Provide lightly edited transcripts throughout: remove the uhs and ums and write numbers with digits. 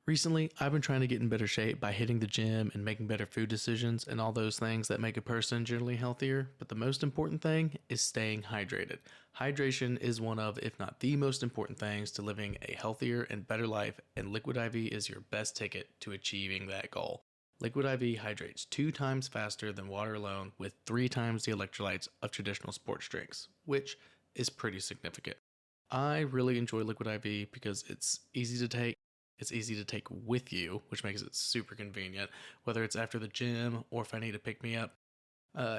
Recently, I've been trying to get in better shape by hitting the gym and making better food decisions and all those things that make a person generally healthier. But the most important thing is staying hydrated. Hydration is one of, if not the most important things to living a healthier and better life, and Liquid IV is your best ticket to achieving that goal. Liquid IV hydrates 2 times faster than water alone with 3 times the electrolytes of traditional sports drinks, which is pretty significant. I really enjoy Liquid IV because it's easy to take. It's easy to take with you, which makes it super convenient, whether it's after the gym or if I need to pick me up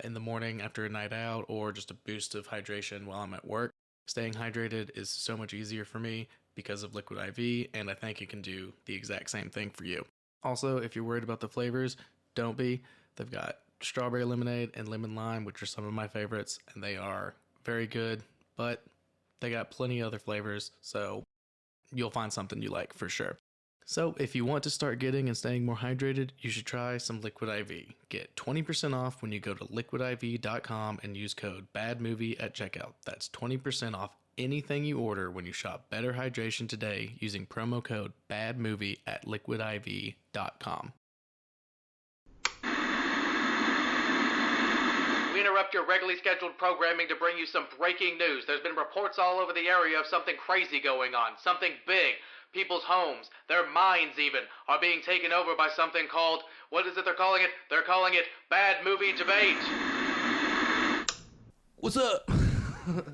in the morning after a night out or just a boost of hydration while I'm at work. Staying hydrated is so much easier for me because of Liquid IV, and I think it can do the exact same thing for you. Also, if you're worried about the flavors, don't be. They've got strawberry lemonade and lemon lime, which are some of my favorites, and they are very good, but they got plenty of other flavors, so you'll find something you like for sure. So if you want to start getting and staying more hydrated, you should try some Liquid IV. Get 20% off when you go to liquidiv.com and use code BADMOVIE at checkout. That's 20% off anything you order when you shop Better Hydration today using promo code BADMOVIE at liquidiv.com. We interrupt your regularly scheduled programming to bring you some breaking news. There's been reports all over the area of something crazy going on, something big. People's homes, their minds even, are being taken over by something called, what is it they're calling it? They're calling it Bad Movie Debate. What's up?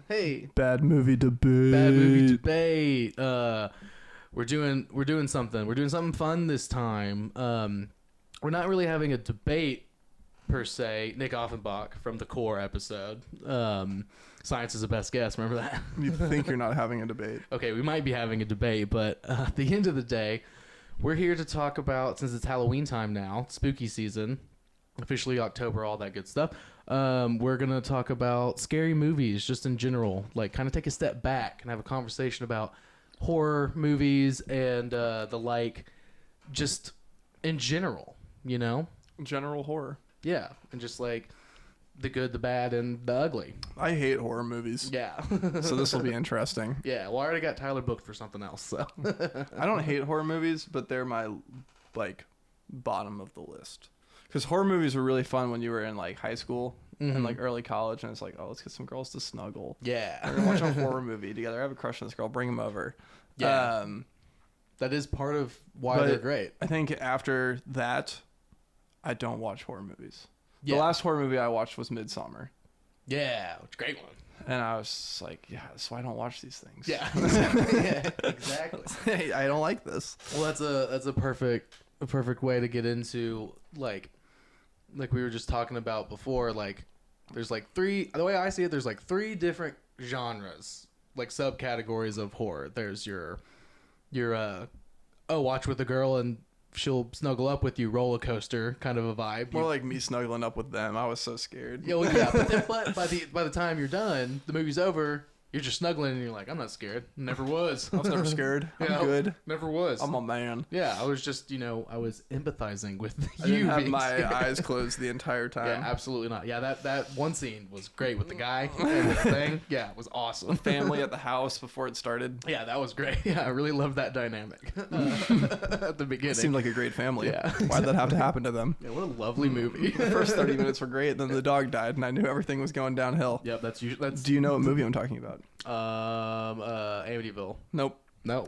Hey. Bad movie debate. Bad movie debate. We're doing something. We're doing something fun this time. We're not really having a debate per se. Nick Offenbach from the Core episode. Science is the best guess. Remember that? You think you're not having a debate. Okay, we might be having a debate, but at the end of the day, we're here to talk about, since it's Halloween time now, spooky season, officially October, all that good stuff. We're going to talk about scary movies just in general, like kind of take a step back and have a conversation about horror movies and the like, just in general, you know? General horror. Yeah, and just like the good, the bad, and the ugly. I hate horror movies. Yeah. So this will be interesting. Yeah, well, I already got Tyler booked for something else, so. I don't hate horror movies, but they're my, like, bottom of the list. Because horror movies were really fun when you were in, like, high school and, like, early college, and it's like, oh, let's get some girls to snuggle. Yeah. We're going to watch a horror movie together. I have a crush on this girl. Bring them over. Yeah. That is part of why they're great. I think after that, I don't watch horror movies. Yeah. The last horror movie I watched was Midsommar. Yeah, it's a great one. And I was like, yeah, that's why I don't watch these things. Yeah, exactly. Yeah, exactly. Hey, I don't like this. Well, that's a perfect way to get into like we were just talking about before. Like, there's like the way I see it, there's like 3 different genres, like subcategories of horror. There's your watch with a girl and she'll snuggle up with you, roller coaster kind of a vibe. More like me snuggling up with them. I was so scared. Yeah, well, yeah, but then by the time you're done, the movie's over. You're just snuggling and you're like, I'm not scared. Never was. I was never scared. I'm good. Never was. I'm a man. Yeah, I was just, I was empathizing with you. I didn't have being my scared. eyes closed the entire time. Yeah, absolutely not. Yeah, that one scene was great with the guy and the thing. Yeah, it was awesome. Family at the house before it started. Yeah, that was great. Yeah, I really loved that dynamic at the beginning. It seemed like a great family. Yeah. Why'd that have to happen to them? Yeah, what a lovely movie. The first 30 minutes were great, then the dog died, and I knew everything was going downhill. Yep, that's usually. Do you know what movie I'm talking about? Amityville. Nope. No.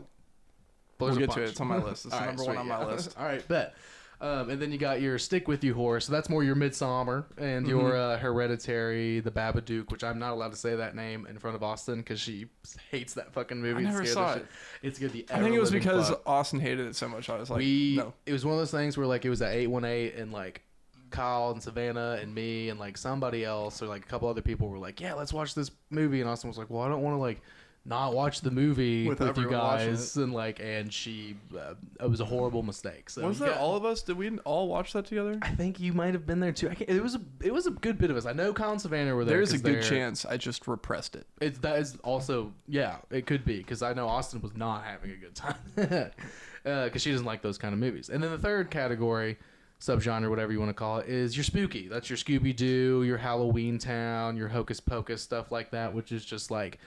We'll get to it. It's on my list. It's All right, number sweet, one on my yeah. list. All right, bet. And then you got your stick with you horror. So that's more your Midsommar and your Hereditary, the Babadook, which I'm not allowed to say that name in front of Austin because she hates that fucking movie. I never saw it. It's gonna be. I think it was because Austin hated it so much. I was like, no. It was one of those things where like it was at 818 and like Kyle and Savannah and me and like somebody else or like a couple other people were like, yeah, let's watch this movie. And Austin was like, well, I don't want to like not watch the movie with you guys. And like, and she, it was a horrible mistake. So was that all of us? Did we all watch that together? I think you might have been there too. It was a good bit of us. I know Kyle and Savannah were there. There's a good chance I just repressed it. That is also, yeah, it could be because I know Austin was not having a good time because she doesn't like those kind of movies. And then the third category, subgenre, whatever you want to call it, is your spooky. That's your Scooby-Doo, your Halloween Town, your Hocus Pocus, stuff like that, which is just like,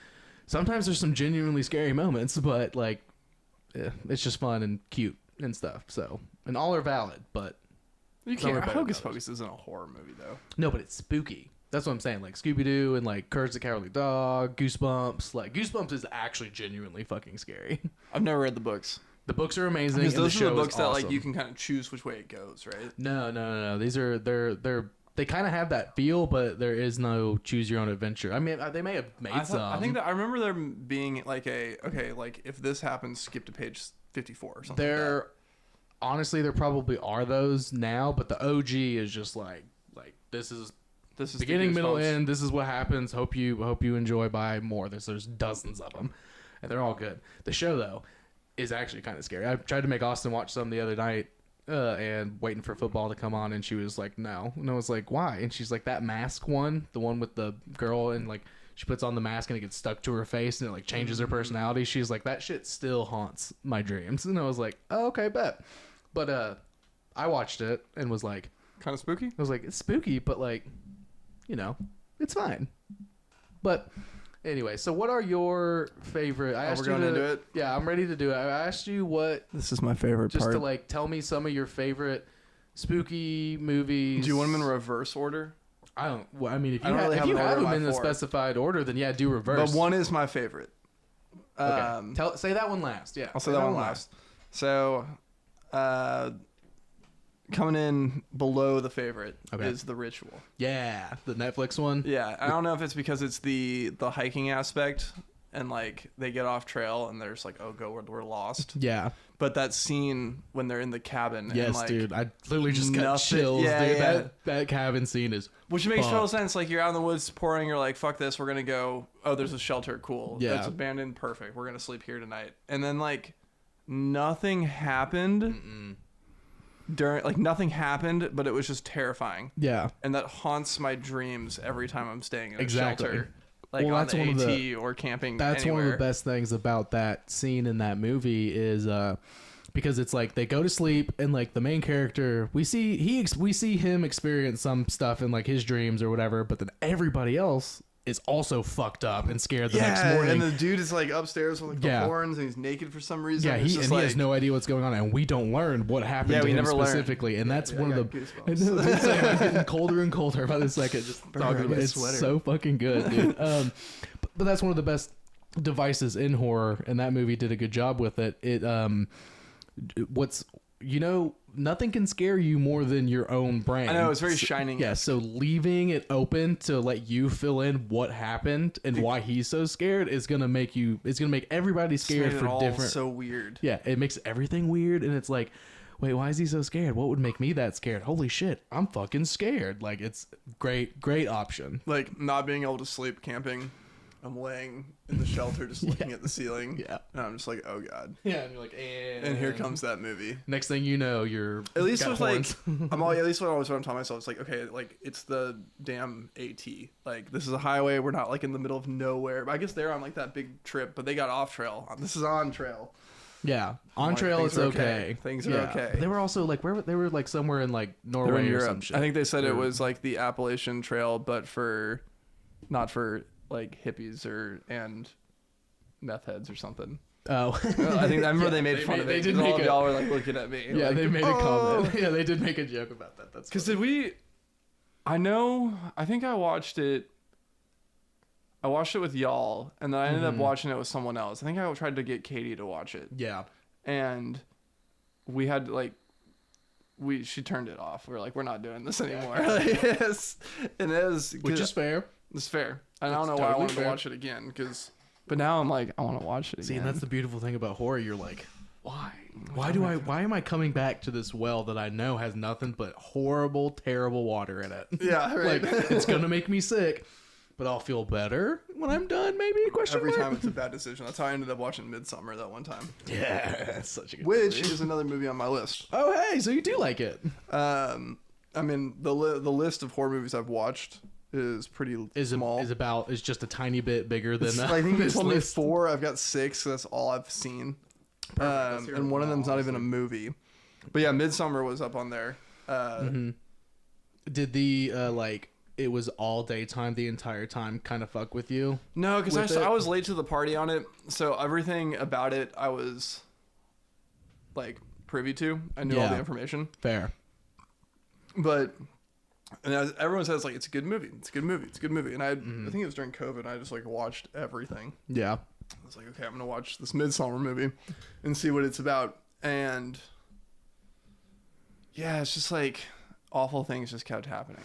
sometimes there's some genuinely scary moments, but like, it's just fun and cute. and stuff. So, and all are valid, but You some are can't. better than Hocus others. Pocus isn't a horror movie though. No, but it's spooky. That's what I'm saying. Like Scooby Doo and like Courage the Cowardly Dog, Goosebumps. Like Goosebumps is actually genuinely fucking scary. I've never read the books. The books are amazing. Because and those the are show the books is that awesome. like you can kind of choose which way it goes, right? No. These are they kind of have that feel, but there is no choose your own adventure. I mean, they may have made some. I think that I remember there being like like if this happens, skip to page 54 or something. There, honestly, there probably are those now, but the OG is just like this is this is beginning, the middle, Goosebumps. end. This is what happens. Hope you enjoy. Buy more. There's dozens of them, and they're all good. The show though is actually kind of scary. I tried to make Austin watch some the other night. And waiting for football to come on, and she was like, no. And I was like, why? And she's like, that mask one, the one with the girl, and like she puts on the mask and it gets stuck to her face and it like changes her personality. She's like, that shit still haunts my dreams. And I was like, oh, okay, bet. But I watched it and was like, Kind of spooky. I was like, it's spooky, but like, you know, it's fine. But anyway, so what are your favorite? I asked we're going you into it? Yeah, I'm ready to do it. I asked you what, This is my favorite just part. to like tell me some of your favorite spooky movies. Do you want them in reverse order? I don't. Well, I mean, if I you don't really if have you an have order them of in my the four. specified order, then yeah, do reverse. But one is my favorite. Okay. Say that one last. Yeah, I'll say that one last. So, coming in below the favorite Okay. is The Ritual. Yeah, the Netflix one. Yeah, I don't know if it's because it's the hiking aspect and like they get off trail and there's like, oh, we're lost. Yeah. But that scene when they're in the cabin, Yes, and like, dude. I literally just got nothing- chills. yeah, dude. yeah. That cabin scene is. which makes total fucked. sense. Like you're out in the woods pouring, you're like, fuck this, we're gonna go. Oh, there's a shelter, cool. Yeah. That's abandoned, perfect. We're gonna sleep here tonight. And then like nothing happened nothing happened, but it was just terrifying. Yeah. And that haunts my dreams every time I'm staying in a Exactly. shelter. Like Well, on that's the one of AT the- or camping That's anywhere. one of the best things about that scene in that movie is because it's like they go to sleep and like the main character we see him experience some stuff in like his dreams or whatever, but then everybody else is also fucked up and scared the next morning. and the dude is like upstairs with like the Yeah. horns and he's naked for some reason. Yeah, It's he just has no idea what's going on, and we don't learn what happened Yeah, to we him never learn. specifically. And that's Yeah, one I of the. got I goosebumps. know, dude, it's like, I'm getting colder and colder by the second. Just I talking got about a it's sweater. so fucking good, dude. But that's one of the best devices in horror, and that movie did a good job with it. Nothing can scare you more than your own brain. I know, it's very Shining. Yeah, so leaving it open to let you fill in what happened and why he's so scared is gonna make everybody scared Made it for all different. so weird. Yeah, it makes everything weird, and it's like, wait, why is he so scared? What would make me that scared? Holy shit, I'm fucking scared. Like, it's great option. Like not being able to sleep camping. I'm laying in the shelter just looking at the ceiling. Yeah. And I'm just like, oh god. Yeah, and you're like, And here comes that movie. Next thing you know, you're At least got with horns. like, at least what I'm telling myself, it's like, okay, like it's the damn AT. Like this is a highway. We're not like in the middle of nowhere. But I guess they're on like that big trip, but they got off trail. This is on trail. Yeah, on like, trail things it's are okay. okay. Things are Yeah. okay. But they were also like they were like somewhere in like They're Norway in or some Europe. shit. I think they said it They're- was like the Appalachian Trail, but not for like hippies and meth heads or something. Oh, I remember they made fun of it. They did 'cause all make of y'all were like looking at me. yeah, like, they made a "Oh." comment. Yeah, they did make a joke about that. That's Because funny. I think I watched it with y'all, and then I ended up watching it with someone else. I think I tried to get Katie to watch it, Yeah. and we had she turned it off. We were like, we're not doing this anymore. Yes. And it is, Which is fair. it's fair. And I don't know It's why I totally wanted fair. to watch it again, but now I'm like, I want to watch it again. See, and that's the beautiful thing about horror. You're like, why? Why am I coming back to this well that I know has nothing but horrible, terrible water in it? yeah, right. Like, it's gonna make me sick, but I'll feel better when I'm done. Maybe? Question Every mark? time it's a bad decision. That's how I ended up watching Midsummer that one time, Yeah, that's such a good. which movie. is another movie on my list. Oh, hey, so you do like it? I mean, the list of horror movies I've watched is pretty small. Is just a tiny bit bigger than. I think this it's only list. 4. I've got 6. So that's all I've seen. Let's hear And one of them them's all, not even a movie. But yeah, Midsummer was up on there. Did the it was all daytime the entire time kind of fuck with you? No, With because it? I was late to the party on it. So everything about it, I was like, privy to. I knew all the information. Fair. But and everyone says like it's a good movie. It's a good movie. It's a good movie. And I think it was during COVID. And I just like watched everything. Yeah. I was like, okay, I'm gonna watch this Midsommar movie and see what it's about. And yeah, it's just like awful things just kept happening.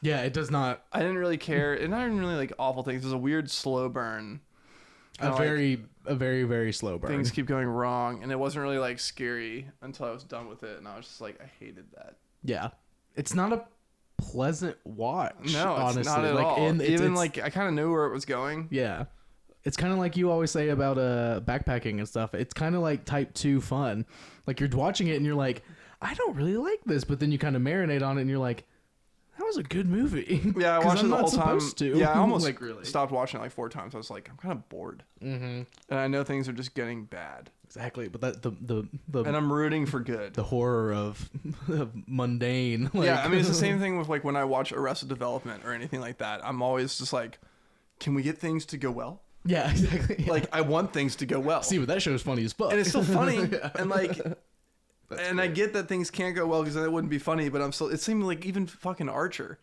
Yeah, it does not. I didn't really care. And not even really like awful things. It was a weird slow burn. A very, very slow burn. Things keep going wrong, and it wasn't really like scary until I was done with it, and I was just like, I hated that. Yeah, it's not a pleasant watch. No, it's honestly. not at like, all. It's, like I kind of knew where it was going. Yeah, it's kind of like you always say about backpacking and stuff. It's kind of like type 2 fun. Like you're watching it and you're like, I don't really like this, but then you kind of marinate on it and you're like, that was a good movie. Yeah, I watched it the whole time. To. Yeah, I almost like really stopped watching it like 4 times. I was like, I'm kind of bored, and I know things are just getting bad. Exactly, but that the and I'm rooting for good. The horror of mundane. Like, yeah, I mean it's the same thing with like when I watch Arrested Development or anything like that. I'm always just like, can we get things to go well? Yeah, exactly. Yeah. Like I want things to go well. See, but that show's funny as fuck, and it's still funny, yeah. and like. I get that things can't go well because then it wouldn't be funny, but I'm still. It seemed like even fucking Archer.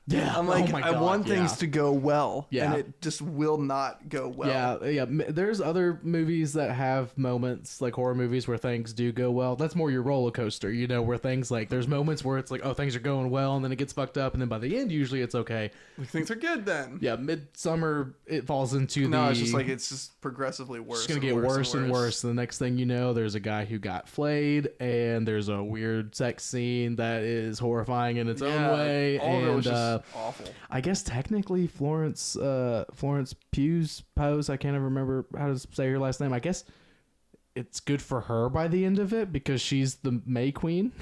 Yeah, I'm like, oh my I God, want things to go well, yeah, and it just will not go well. Yeah. There's other movies that have moments like horror movies where things do go well. That's more your roller coaster, you know, where things like there's moments where it's like, oh, things are going well, and then it gets fucked up, and then by the end, usually it's okay. Like things are good then. Yeah, Midsummer it falls into no, it's just like it's just progressively worse. It's gonna get worse and worse. And the next thing you know, there's a guy who got flayed, and there's a weird sex scene that is horrifying in its own way. All and of it was just awful. I guess technically Florence Pugh's pose, I can't even remember how to say her last name. I guess it's good for her by the end of it because she's the May Queen.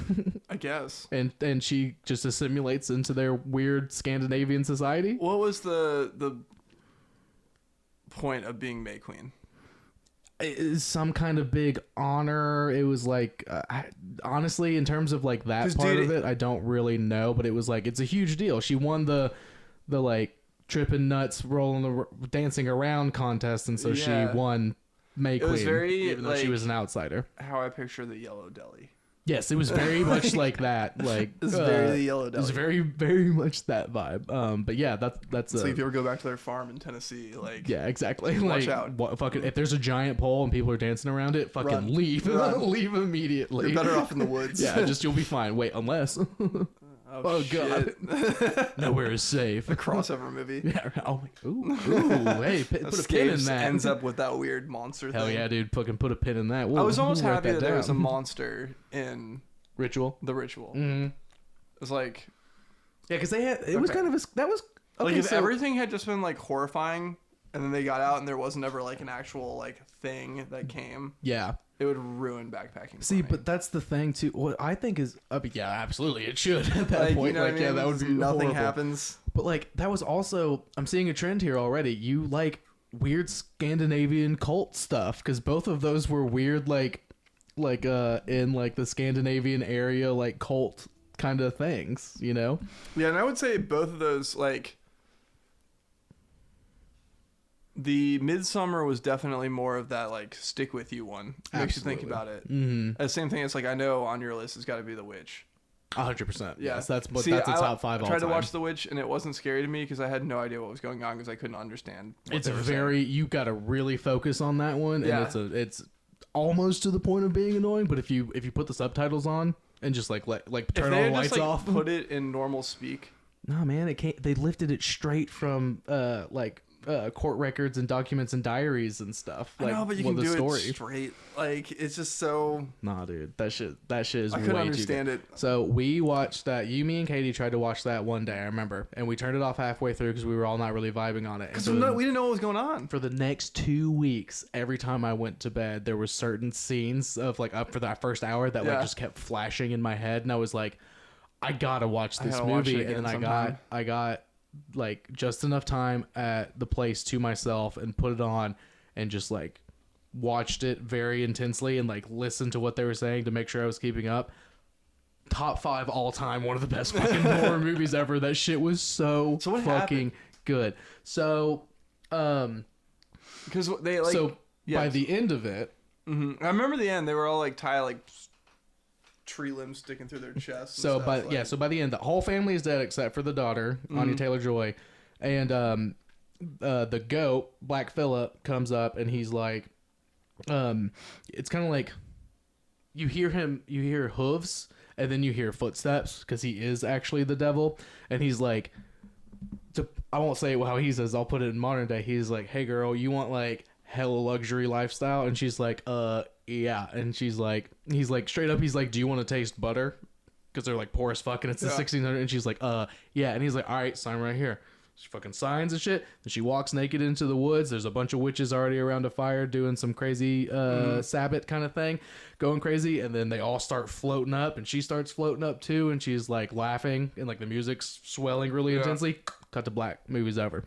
I guess. And she just assimilates into their weird Scandinavian society. What was the point of being May Queen? It is some kind of big honor. It was like, honestly, in terms of like that part of it, I don't really know, but it was like, it's a huge deal. She won the like tripping nuts, dancing around contest, and so she won May Queen. It was very, even though she was an outsider. How I picture the Yellow Deli. Yes, it was very much like that. Like it's very the Yellow Deli. It was very, very much that vibe. But yeah, that's like if you ever go back to their farm in Tennessee, like yeah, exactly. Watch like, out. Fucking, if there's a giant pole and people are dancing around it, fucking leave. Leave immediately. You're better off in the woods. Yeah, just you'll be fine. Wait, unless. Oh God! Nowhere is safe. A crossover movie. Yeah. Oh my. Ooh. Hey, put a pin in that. Ends up with that weird monster thing. Hell yeah, dude! Fucking put a pin in that. I was almost happy that there was a monster in Ritual. The Ritual. Mm-hmm. It was like, yeah, because they had. It was kind of that was okay, like if everything had just been like horrifying, and then they got out and there wasn't ever like an actual like thing that came. Yeah. It would ruin backpacking. See, but that's the thing too. What I think is, yeah, absolutely, it should at that point. You know like, yeah, that would be nothing horrible. happens. But like, that was also, I'm seeing a trend here already. You like weird Scandinavian cult stuff because both of those were weird, like in like the Scandinavian area, like cult kind of things, you know? Yeah, and I would say both of those like. The Midsummer was definitely more of that like stick with you one. Makes you think about it. Mm-hmm. The same thing. It's like I know on your list has got to be The Witch. 100%. Yeah, yes, that's a top 5 all time. I tried to watch The Witch and it wasn't scary to me because I had no idea what was going on because I couldn't understand. It's you got to really focus on that one, and it's almost to the point of being annoying. But if you put the subtitles on and just like turn all the lights off, put it in normal speak. No man, it can't. They lifted it straight from court records and documents and diaries and stuff. Like, I know, but you can do it straight. Like it's just so. Nah, dude, that shit is. I couldn't understand it. So we watched that. You, me, and Katie tried to watch that one day. I remember, and we turned it off halfway through because we were all not really vibing on it. Because we didn't know what was going on. For the next 2 weeks, every time I went to bed, there were certain scenes of like up for that first hour that like just kept flashing in my head, and I was like, I gotta watch this movie, and then I got like just enough time at the place to myself and put it on and just like watched it very intensely and like listened to what they were saying to make sure I was keeping up. Top 5 all time, one of the best fucking horror movies ever. That shit was so fucking happened? good. So because they like by the end of it, I remember the end they were all like tied like tree limbs sticking through their chest. So by the end, the whole family is dead except for the daughter, Anya Taylor-Joy, and the goat Black Phillip comes up and he's like, it's kind of like you hear hooves and then you hear footsteps because he is actually the devil, and he's like, I won't say how he says, I'll put it in modern day. He's like, hey girl, you want like hella luxury lifestyle? And she's like, yeah. And he's like straight up, he's like, do you want to taste butter? Because they're like poor as fuck and it's the 1600. And she's like, yeah. And he's like, all right, sign right here. She fucking signs and shit. And she walks naked into the woods. There's a bunch of witches already around a fire doing some crazy Sabbath kind of thing, going crazy. And then they all start floating up, and she starts floating up too. And she's like laughing, and like the music's swelling really intensely. Cut to black. Movie's over.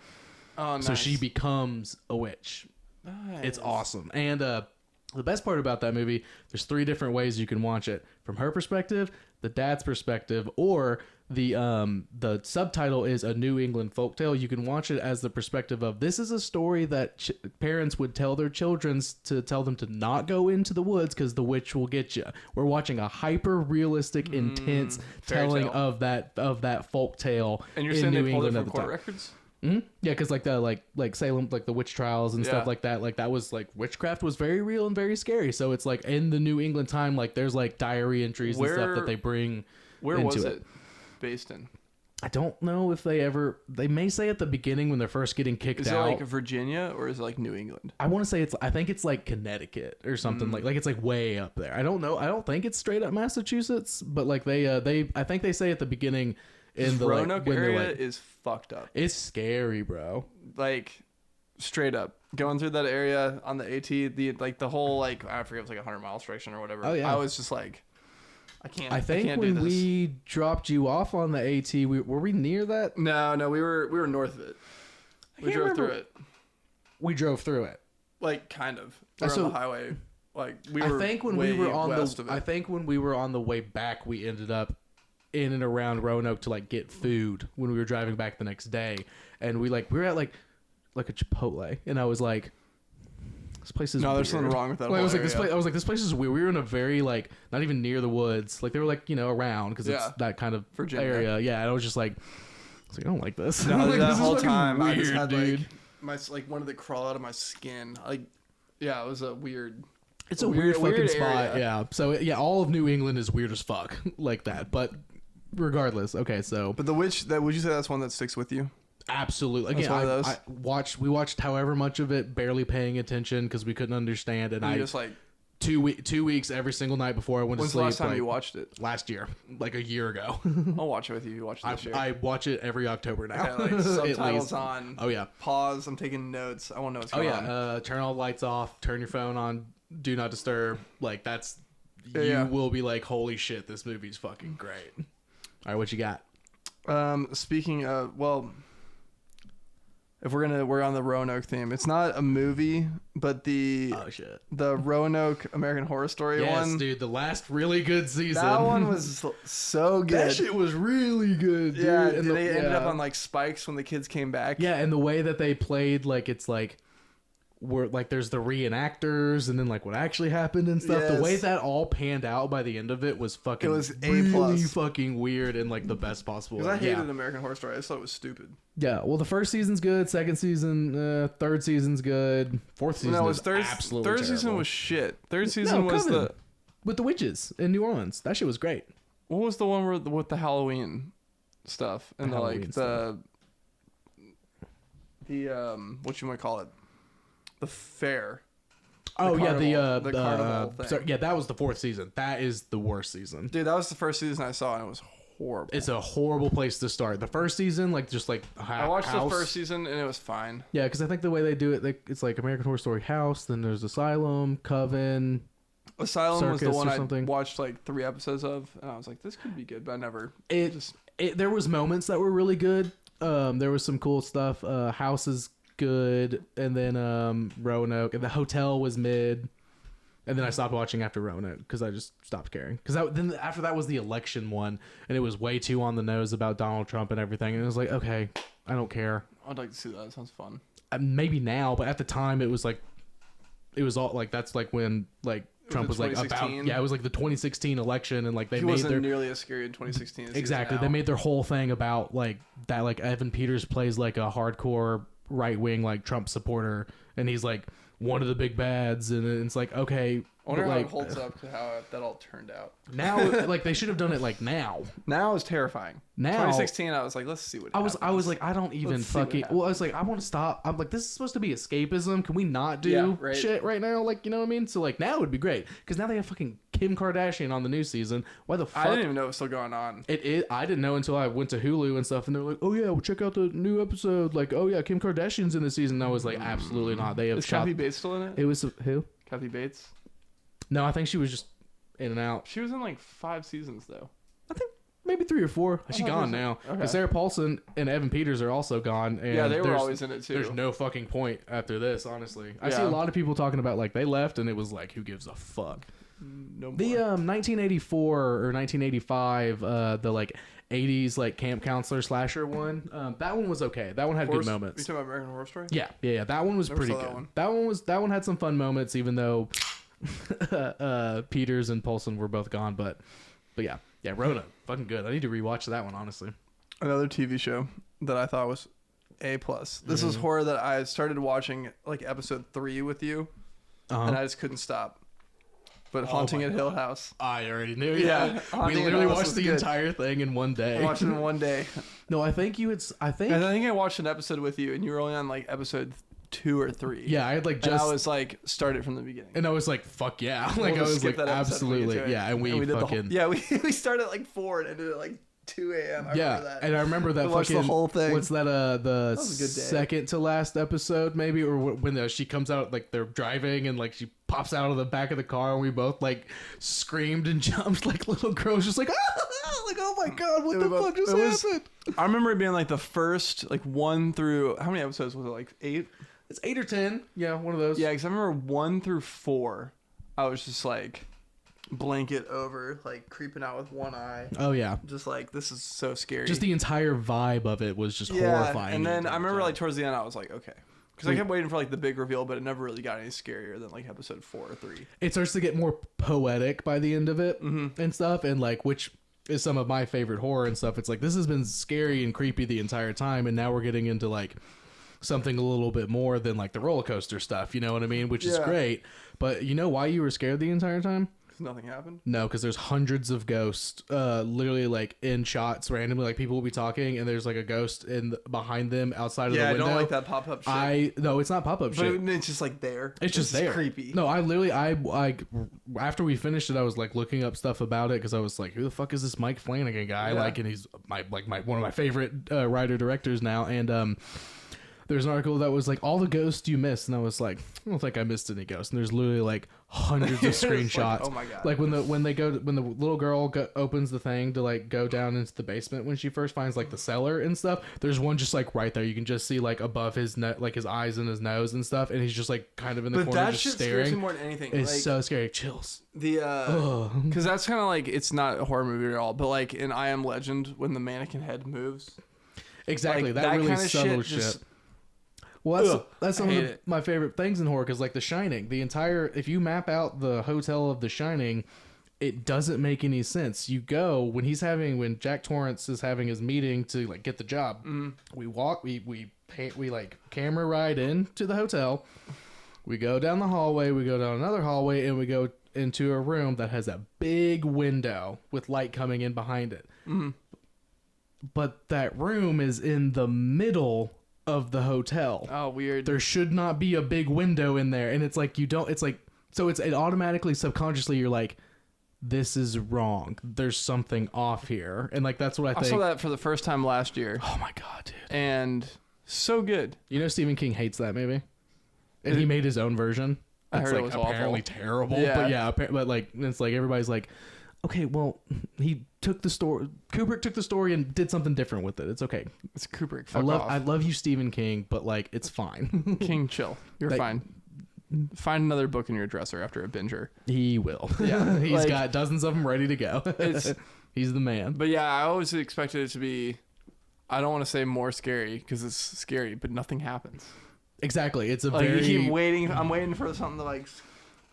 Oh, nice. So she becomes a witch. Nice. It's awesome. And the best part about that movie, there's 3 different ways you can watch it: from her perspective, the dad's perspective, or the subtitle is A New England Folktale. You can watch it as the perspective of, this is a story that parents would tell their children to tell them to not go into the woods because the witch will get you. We're watching a hyper realistic, intense telling of that folktale. And you're saying they pulled it from court records? Mm-hmm. Yeah, because like the like Salem, like the witch trials and stuff like that. Like that was like, witchcraft was very real and very scary. So it's like in the New England time, like there's like diary entries and stuff that they bring. Where was it based in? I don't know if they may say at the beginning when they're first getting kicked out. Is it like Virginia or is it like New England? I want to say I think it's like Connecticut or something like it's like way up there. I don't know. I don't think it's straight up Massachusetts, but like I think they say at the beginning in the Roanoke area is fucked up. It's scary, bro. Like straight up going through that area on the AT, the whole like, I forget, it was like 100-mile stretch or whatever. Oh yeah. I was just like, I think when we dropped you off on the AT, were we near that? No, we were north of it. We drove through it. We drove through it. Like kind of. We're on the highway. Like I think when we were on the way back, we ended up in and around Roanoke to like get food when we were driving back the next day, and we were at like a Chipotle, and I was like, this place is there's something wrong with that. I was like, this place is weird. We were in a very like not even near the woods. Like they were like, around because it's that kind of Virginia area. Yeah, and I was just like, I don't like this. No, like, that whole time weird, I just had dude. Like wanted to crawl out of my skin. Like, yeah, it was a weird. It's a weird fucking spot. Yeah. So yeah, all of New England is weird as fuck like that. But regardless, okay. So. But the witch, would you say that's one that sticks with you? Absolutely. Again, we watched however much of it, barely paying attention because we couldn't understand. And I just like 2 weeks every single night before I went to sleep. When's the last time you watched it? Last year, like a year ago. I'll watch it with you. You watch it this year. I watch it every October now. Okay, like subtitles on. Oh yeah. Pause. I'm taking notes. I want to know what's going on. Oh yeah. Turn all the lights off. Turn your phone on. Do not disturb. Like that's. You will be like, holy shit, this movie's fucking great. All right, what you got? Speaking of, well. If we're on the Roanoke theme, it's not a movie, but the Roanoke American Horror Story one. Yes, dude, the last really good season. That one was so good. That shit was really good, dude. Yeah, and they ended up on like spikes when the kids came back. Yeah, and the way that they played, like it's like there's the reenactors and then like what actually happened and stuff. Yes. The way that all panned out by the end of it was fucking. It was really fucking weird and like the best possible. Because I hated American Horror Story. I just thought it was stupid. Yeah, well, the first season's good. Second season, third season's good. Fourth season is absolutely third terrible. Season was shit. Third season was Coven, with the witches in New Orleans. That shit was great. What was the one with the Halloween stuff and the what you might call it, the fair. Oh yeah, the carnival thing. So, yeah, that was the fourth season. That is the worst season. Dude, that was the first season I saw, and it was horrible. It's a horrible place to start. The first season, I watched the first season and it was fine. Yeah, because I think the way they do it, it's like American Horror Story House. Then there's Asylum, Coven. Asylum was the one I watched like 3 episodes of, and I was like, this could be good, but I never. There was moments that were really good. There was some cool stuff. House is good, and then Roanoke, and the hotel was mid. And then I stopped watching after Roanoke because I just stopped caring. Because then after that was the election one, and it was way too on the nose about Donald Trump and everything. And it was like, okay, I don't care. I'd like to see that. It sounds fun. Maybe now, but at the time it was all like that's like when like Trump was like about, 2016? yeah, it was like the 2016 election, and like they He made wasn't their nearly as scary in 2016 as he is exactly. now. They made their whole thing about like that. Like Evan Peters plays like a hardcore right wing like Trump supporter, and he's like one of the big bads, and it's like okay. I wonder but, how like, it holds up to how that all turned out. now, like they should have done it like now. Now is terrifying. Now 2016, I was like, let's see what I happens. was like, I don't even Let's see what fucking. Well, I was like, I want to stop. I'm like, this is supposed to be escapism. Can we not do Yeah, right. shit right now? Like, you know what I mean? So like now would be great because now they have fucking Kim Kardashian on the new season. Why the fuck? I didn't even know it was still going on. I didn't know until I went to Hulu and stuff, and they were like, "Oh yeah, well, check out the new episode." Like, "Oh yeah, Kim Kardashian's in the season." And I was like, "Absolutely not." They have Is shot. Kathy Bates still in it? It was who? Kathy Bates. No, I think she was just in and out. She was in like 5 seasons though. I think maybe 3 or 4. She's Oh, gone is it? now. Okay. Because Sarah Paulson and Evan Peters are also gone. And Yeah, they were there's- always in it too. There's no fucking point after this, honestly. I see Yeah. a lot of people talking about like they left and it was like, who gives a fuck? No more. The 1984 or 1985, the like 80s like camp counselor slasher one. That one was okay. That one had good You moments. talking about American Horror Story? Yeah. That one was Never pretty saw that good. one. That one had some fun moments, even though Peters and Paulson were both gone. But yeah, Rhoda, fucking good. I need to rewatch that one, honestly. Another TV show that I thought was A+. This is horror that I started watching like episode 3 with you, and I just couldn't stop. But Haunting at Hill House. I already knew. Yeah, Yeah, we Haunting at literally Hill House watched was the good. entire thing in one day. I watched it in one day. No, I think you. I think. And I think I watched an episode with you, and you were only on like episode 2 or 3. Yeah, I had like And just. I was like, started from the beginning. And I was like, "Fuck yeah!" We'll Like I just was skip like, that episode when we get "Absolutely, to it. yeah." And we did the whole- fucking yeah, we started at like 4 and ended at like 2 a.m. I remember that. And I remember that We watched fucking the whole thing. What's that? The was a good day. second to last episode, maybe, or when she comes out, like they're driving and like she pops out of the back of the car, and we both like screamed and jumped like little girls, just like like oh my god, what the fuck just happened? I remember it being like the first like 1 through how many episodes was it? Like 8? It's 8 or 10, yeah, one of those. Yeah, because I remember 1 through 4. I was just like blanket over, like creeping out with one eye. Oh yeah. Just like this is so scary. Just the entire vibe of it was just horrifying. And then the I entire remember time. like towards the end I was like, okay. Because I kept waiting for like the big reveal, but it never really got any scarier than like episode 4 or 3. it starts to get more poetic by the end of it and stuff, and like which is some of my favorite horror and stuff. It's like this has been scary and creepy the entire time, and now we're getting into like something a little bit more than like the roller coaster stuff, you know what I mean? Which is Yeah. great. But you know why you were scared the entire time? Nothing happened. No, because there's hundreds of ghosts, literally like in shots randomly. Like people will be talking, and there's like a ghost behind them outside of the Yeah, I window. don't like that pop up shit. No, it's not pop up but shit. it's just like there. It's just there. Creepy. No, I literally, I after we finished it, I was like looking up stuff about it because I was like, who the fuck is this Mike Flanagan guy? Yeah. Like, and he's my one of my favorite writer directors now. And there's an article that was like all the ghosts you missed, and I was like, I don't think I missed any ghosts. And there's literally like hundreds of It's like, screenshots. oh my God. Like when the little girl opens the thing to like go down into the basement when she first finds like the cellar and stuff. There's one just like right there. You can just see like above his like his eyes and his nose and stuff, and he's just like kind of in the But corner that just shit scares me staring. more than anything. It's like, so scary. Chills. the Ugh. because that's kind of like it's not a horror movie at all. But like in I Am Legend, when the mannequin head moves, Exactly. like, that really kinda subtle shit just- shit. Well, Ugh, that's I some hate of it. my favorite things in horror because, like, The Shining, if you map out the hotel of The Shining, it doesn't make any sense. You go when Jack Torrance is having his meeting to like get the job. We walk, we like camera ride into the hotel. We go down the hallway. We go down another hallway, and we go into a room that has a big window with light coming in behind it. But that room is in the middle of the hotel. oh weird. There should not be a big window in there, and it's like it automatically subconsciously you're like, this is wrong, there's something off here, and like that's what I I think. saw that for the first time last year, Oh my god, dude. and so good. You know Stephen King hates that movie, and he made his own version. I It's heard it like was apparently awful. terrible. Yeah. But yeah, but like it's like everybody's like, okay, well, he took the story. Kubrick took the story and did something different with it. It's okay. It's Kubrick. I Fuck love off. you, Stephen King, but like it's fine. King, chill. You're Like- fine. Find another book in your dresser after a binger. He will. Yeah, He's like- got dozens of them ready to go. It's- He's the man. But yeah, I always expected it to be. I don't want to say more scary because it's scary, but nothing happens. Exactly. It's a Like very you keep waiting. I'm waiting for something to like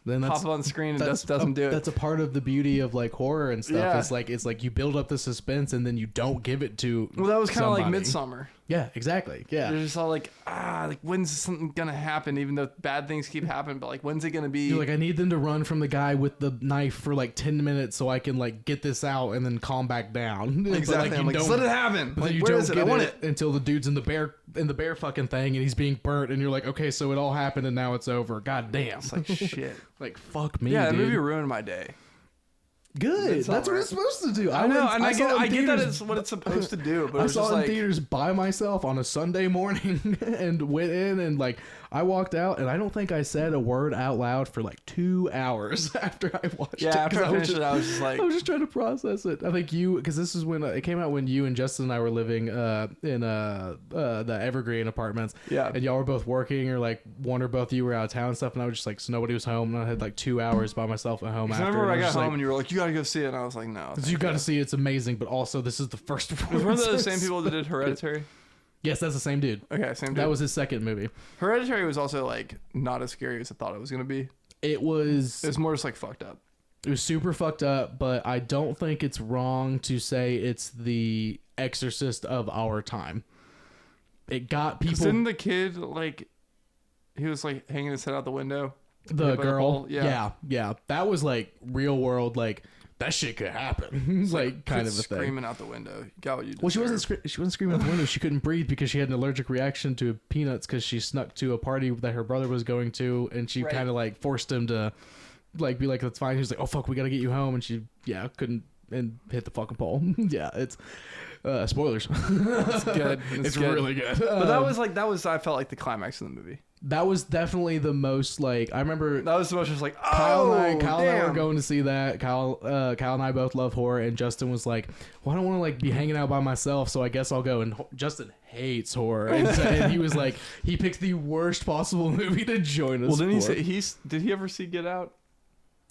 then that's, pop up on the screen and doesn't do it. That's a part of the beauty of like horror and stuff. Yeah. It's like you build up the suspense and then you don't give it to. Well, that was kind of like somebody. Midsummer. Yeah, exactly. Yeah. You're just all like, like when's something gonna happen? Even though bad things keep happening, but like when's it gonna be? You're like, I need them to run from the guy with the knife for like 10 minutes so I can like get this out and then calm back down. Exactly. But, I'm like, just let it happen. But Like, you where don't is it? get I want it. until the dude's in the bear fucking thing and he's being burnt and you're like, okay, so it all happened and now it's over. God damn. It's like shit. Like fuck me. Yeah, that dude. movie ruined my day. Good. It's That's all what right. it's supposed to do. I know, and I saw it in get that theaters. it's what it's supposed to do, but I it's saw just it in like, theaters by myself on a Sunday morning and went in and like I walked out and I don't think I said a word out loud for like 2 hours after I watched it. after 'Cause I finished it, I was just like, I was just trying to process it. I think because this is when it came out when you and Justin and I were living in the Evergreen apartments. Yeah. And y'all were both working or like one or both of you were out of town and stuff. And I was just like, so nobody was home. And I had like 2 hours by myself at home. I After. remember And I got was home just and you were like, you gotta go see it, and I was like, no. like, you got to see it's amazing, but also this is the first one. Was one of the same people that did Hereditary? Yes, that's the same dude. Okay, same dude. That was his second movie. Hereditary was also like not as scary as I thought it was gonna be. It was More just like fucked up. It was super fucked up, but I don't think it's wrong to say it's the Exorcist of our time. It got people. Didn't the kid like he was like hanging his head out the window? The hit by the girl, pole? Yeah. yeah, that was like real world, like that shit could happen, like kind of a thing. Screaming out the window. You got what you deserve. Well, she wasn't screaming out the window. She couldn't breathe because she had an allergic reaction to peanuts because she snuck to a party that her brother was going to, and she kind of like forced him to like be like, that's fine. He was like, oh fuck, we gotta get you home, and she couldn't and hit the fucking pole. Yeah, it's spoilers. It's good. It's good. really good. But that was I felt like the climax of the movie. That was definitely the most like I remember. That was the most just like, oh, Kyle and I were damn. going to see that. Kyle and I both love horror, and Justin was like, "Well, I don't want to like be hanging out by myself, so I guess I'll go." And Justin hates horror, and he was like, he picked the worst possible movie to join us. Well, didn't he for. say did he ever see Get Out?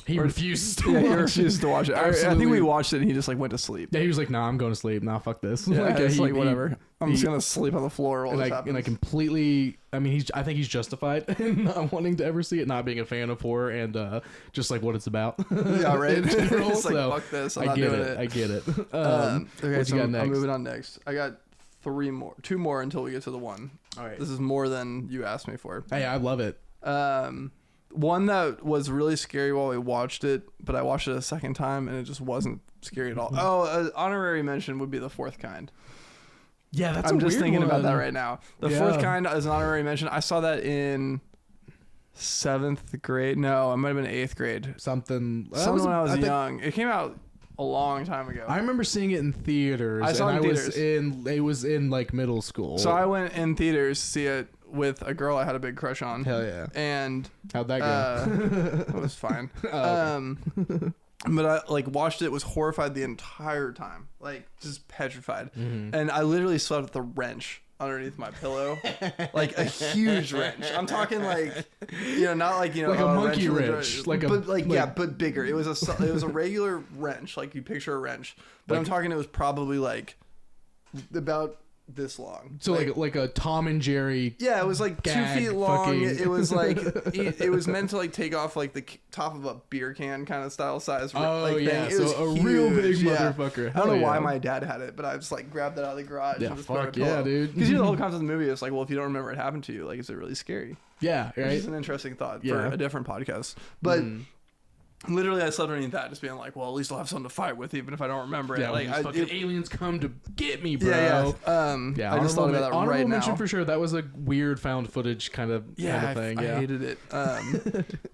He refuses to Yeah, watch he refused to watch it. I think Absolutely. we watched it and he just like went to sleep. Yeah, he was like, "Nah, I'm going to sleep. Nah, fuck this." Yeah, it's like he- whatever. I'm just he- gonna sleep on the floor while And this I happens. completely. I mean, I think he's justified in not wanting to ever see it, not being a fan of horror, and just like what it's about. Yeah, right. in general, It's like, so fuck this. I'm I not get doing it. it. I get it. Okay, what so you got I'm next? moving on next. I got two more until we get to the one. All right. This is more than you asked me for. Hey, I love it. One that was really scary while we watched it, but I watched it a second time and it just wasn't scary at all. Oh, honorary mention would be The Fourth Kind. Yeah, that's. I'm a just weird thinking about one. that right now. The Yeah. Fourth Kind is an honorary mention. I saw that in 7th grade. No, it might have been 8th grade. Something. Something when I was think- young. It came out a long time ago. I remember seeing it in theaters. I saw it and in was theaters. it was in like middle school. So I went in theaters to see it with a girl I had a big crush on. Hell yeah. And How'd that go? it was fine. Oh, But I like watched it, was horrified the entire time, like just petrified. Mm-hmm. And I literally slept with a wrench underneath my pillow, like a huge wrench. I'm talking like, not like Like a monkey with wrench, but bigger. It was a regular wrench, like you picture a wrench. But I'm talking, it was probably like about this long. So like a Tom and Jerry. Yeah, it was like 2 Gag feet long. fucking- It was like it was meant to like take off like the top of a beer can kind of style size. Oh, like, yeah, thing. It so was a real huge, big yeah. motherfucker. I Hell don't know why yeah. my dad had it, but I just like grabbed it out of the garage. Yeah, and just put it on a fuck yeah, pillow. dude. Because the whole concept of the movie is like, well, if you don't remember it happened to you, like, is it really scary? Yeah, Which right. is an interesting thought Yeah. for a different podcast. But literally, I slept underneath that, just being like, well, at least I'll have something to fight with, even if I don't remember Yeah, it. like Like, fucking aliens come to get me, bro. yeah. Yeah, I just thought about that honorable right mention now. for sure. That was a weird found footage kind of thing. I Yeah, hated it.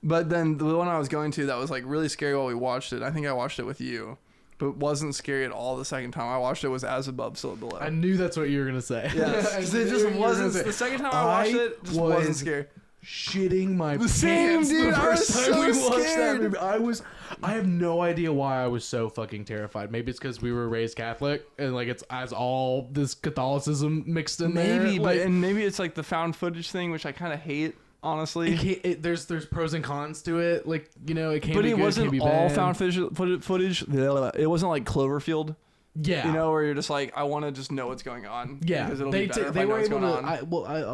But then the one I was going to that was like really scary while we watched it. I think I watched it with you, but wasn't scary at all the second time I watched it. Was As Above, So Below. I knew that's what you were gonna say. Yes, I 'cause knew it just you were wasn't. gonna say- The second time I watched it, it just wasn't scary. Shitting my The same, pants dude. the I first was time so we watched that scared. movie. I have no idea why I was so fucking terrified. Maybe it's because we were raised Catholic and like it's as all this Catholicism mixed in there. Maybe, like, and maybe it's like the found footage thing, which I kind of hate, honestly. there's pros and cons to it. Like it can't. But be it good, wasn't can't be all bad. found footage. It wasn't like Cloverfield. Yeah. You know, where you're just like, I want to just know what's going on. Yeah, because it'll be better if they I know were what's able going to. on.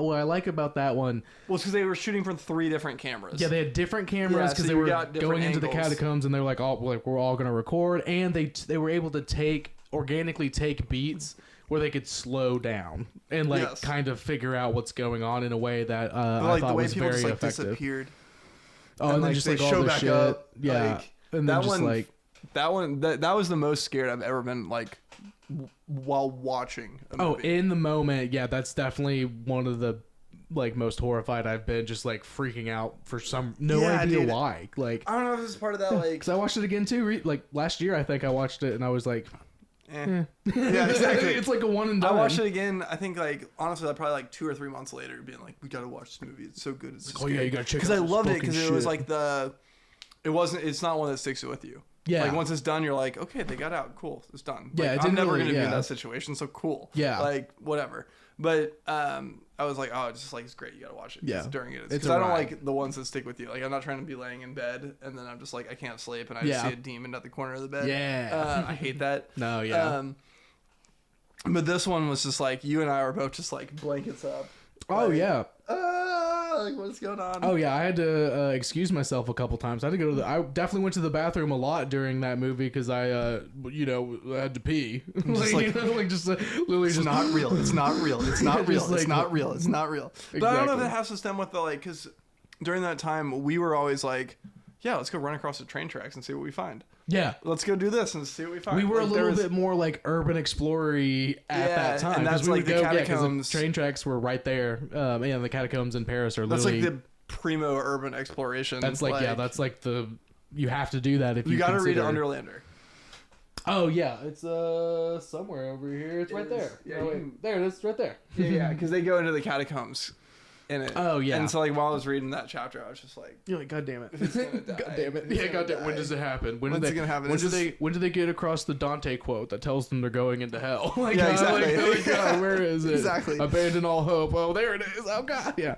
What I like about that one, Well, it's because they were shooting from 3 different cameras. yeah, they had different cameras Yeah, because so they you were got different going into the angles. catacombs and they're like, oh, like we're all gonna record, and they were able to organically take beats where they could slow down and like Yes. kind of figure out what's going on in a way that But, I like, thought the way was people very just like effective. disappeared. Oh, and then just they like all show the back shit, up. yeah, Like, and then that just one, like. that was the most scared I've ever been, like, while watching a Oh, movie. in the moment, yeah, that's definitely one of the like most horrified I've been, just like freaking out for no Yeah, idea dude. why. Like, I don't know if this is part of that, like, because I watched it again too. Like last year, I think I watched it and I was like, yeah, exactly. it's like a one and I done. watched it again. I think, like, honestly, probably like 2 or 3 months later, being like, "We gotta watch this movie. It's so good. It's Oh yeah, you gotta check. because I loved it because because it was like it's not one that sticks with you. Yeah. Like once it's done, you're like, okay, they got out. Cool, it's done. Yeah, Like, it I'm didn't never really- gonna be in yeah. that situation, so cool. Yeah. Like whatever. But I was like, oh, it's just like it's great. You gotta watch it. Yeah. Because during it, It's because a I don't ride. like the ones that stick with you. Like I'm not trying to be laying in bed and then I'm just like I can't sleep and I Yeah. just see a demon at the corner of the bed. Yeah. I hate that. No, yeah. But this one was just like you and I were both just like blankets up. Oh Like, yeah. Like what's going on? Oh yeah. I had to excuse myself a couple times. I had to go to I definitely went to the bathroom a lot during that movie because I had to pee. Just like- like just literally It's just not real. It's not real. It's not real. Just It's like- not real. It's not real. But I don't know if Exactly. it has to stem with the like, because during that time we were always like, yeah, let's go run across the train tracks and see what we find. Yeah. Let's go do this and see what we find. We were Like, a there little was- bit more like urban explorer-y at Yeah, that time. and 'cause that's we like would the go, yeah, 'cause catacombs. the train tracks were right there. Yeah, the catacombs in Paris are That's literally. like the primo urban exploration. that's like yeah, that's like the. You have to do that if you. you got to read consider- Underlander. Oh yeah, it's somewhere over here. It's right is. there. Yeah, Oh, you wait. can- There it is, right there. Yeah, because they go into the catacombs in it. Oh, yeah. And so like while I was reading that chapter, I was just like, You're like, God damn it! Who's gonna die? God damn it! Who's Yeah, gonna God damn. When die? does it happen? When When's do it they? gonna happen? When Is do this- they? When do they get across the Dante quote that tells them they're going into hell? Like, Yeah, exactly. Like, oh God, where is it? Exactly. Abandon all hope. Oh, there it is. Oh God. Yeah.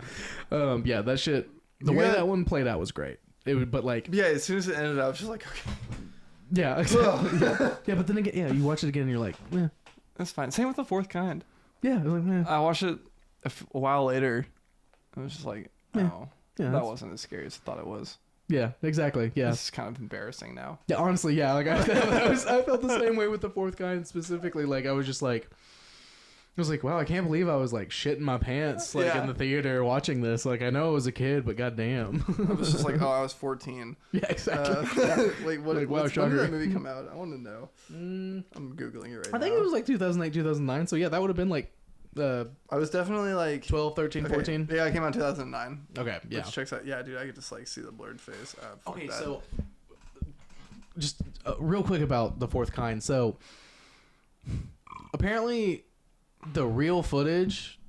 Yeah. That shit. The You way got- that one played out was great. It would, but like, yeah. As soon as it ended, I was just like, okay, yeah, exactly. yeah. But then again, yeah, you watch it again, and you're like, yeah, that's fine. Same with The Fourth Kind. yeah, like, I watched it a while later. I was just like, oh, Yeah. Yeah, that that's- wasn't as scary as I thought it was. yeah, exactly. Yeah. This is kind of embarrassing now. Yeah, honestly, yeah. Like I felt the same way with The Fourth Kind specifically. Like I was just like, I was like, wow, I can't believe I was like shitting my pants like Yeah. in the theater watching this. Like I know I was a kid, but goddamn. I was just like, oh, I was 14. Yeah, exactly. Wait, what? Like, wow, When did shocker. that movie come out? I want to know. I'm googling it right now. I think it was like 2008, 2009. So yeah, that would have been like I was definitely like 12, 13, okay. 14. Yeah, I came out in 2009. Okay, yeah. Which checks out. Yeah, dude, I could just like see the blurred face. Fuck Okay, that. so just real quick about The Fourth Kind. So apparently the real footage,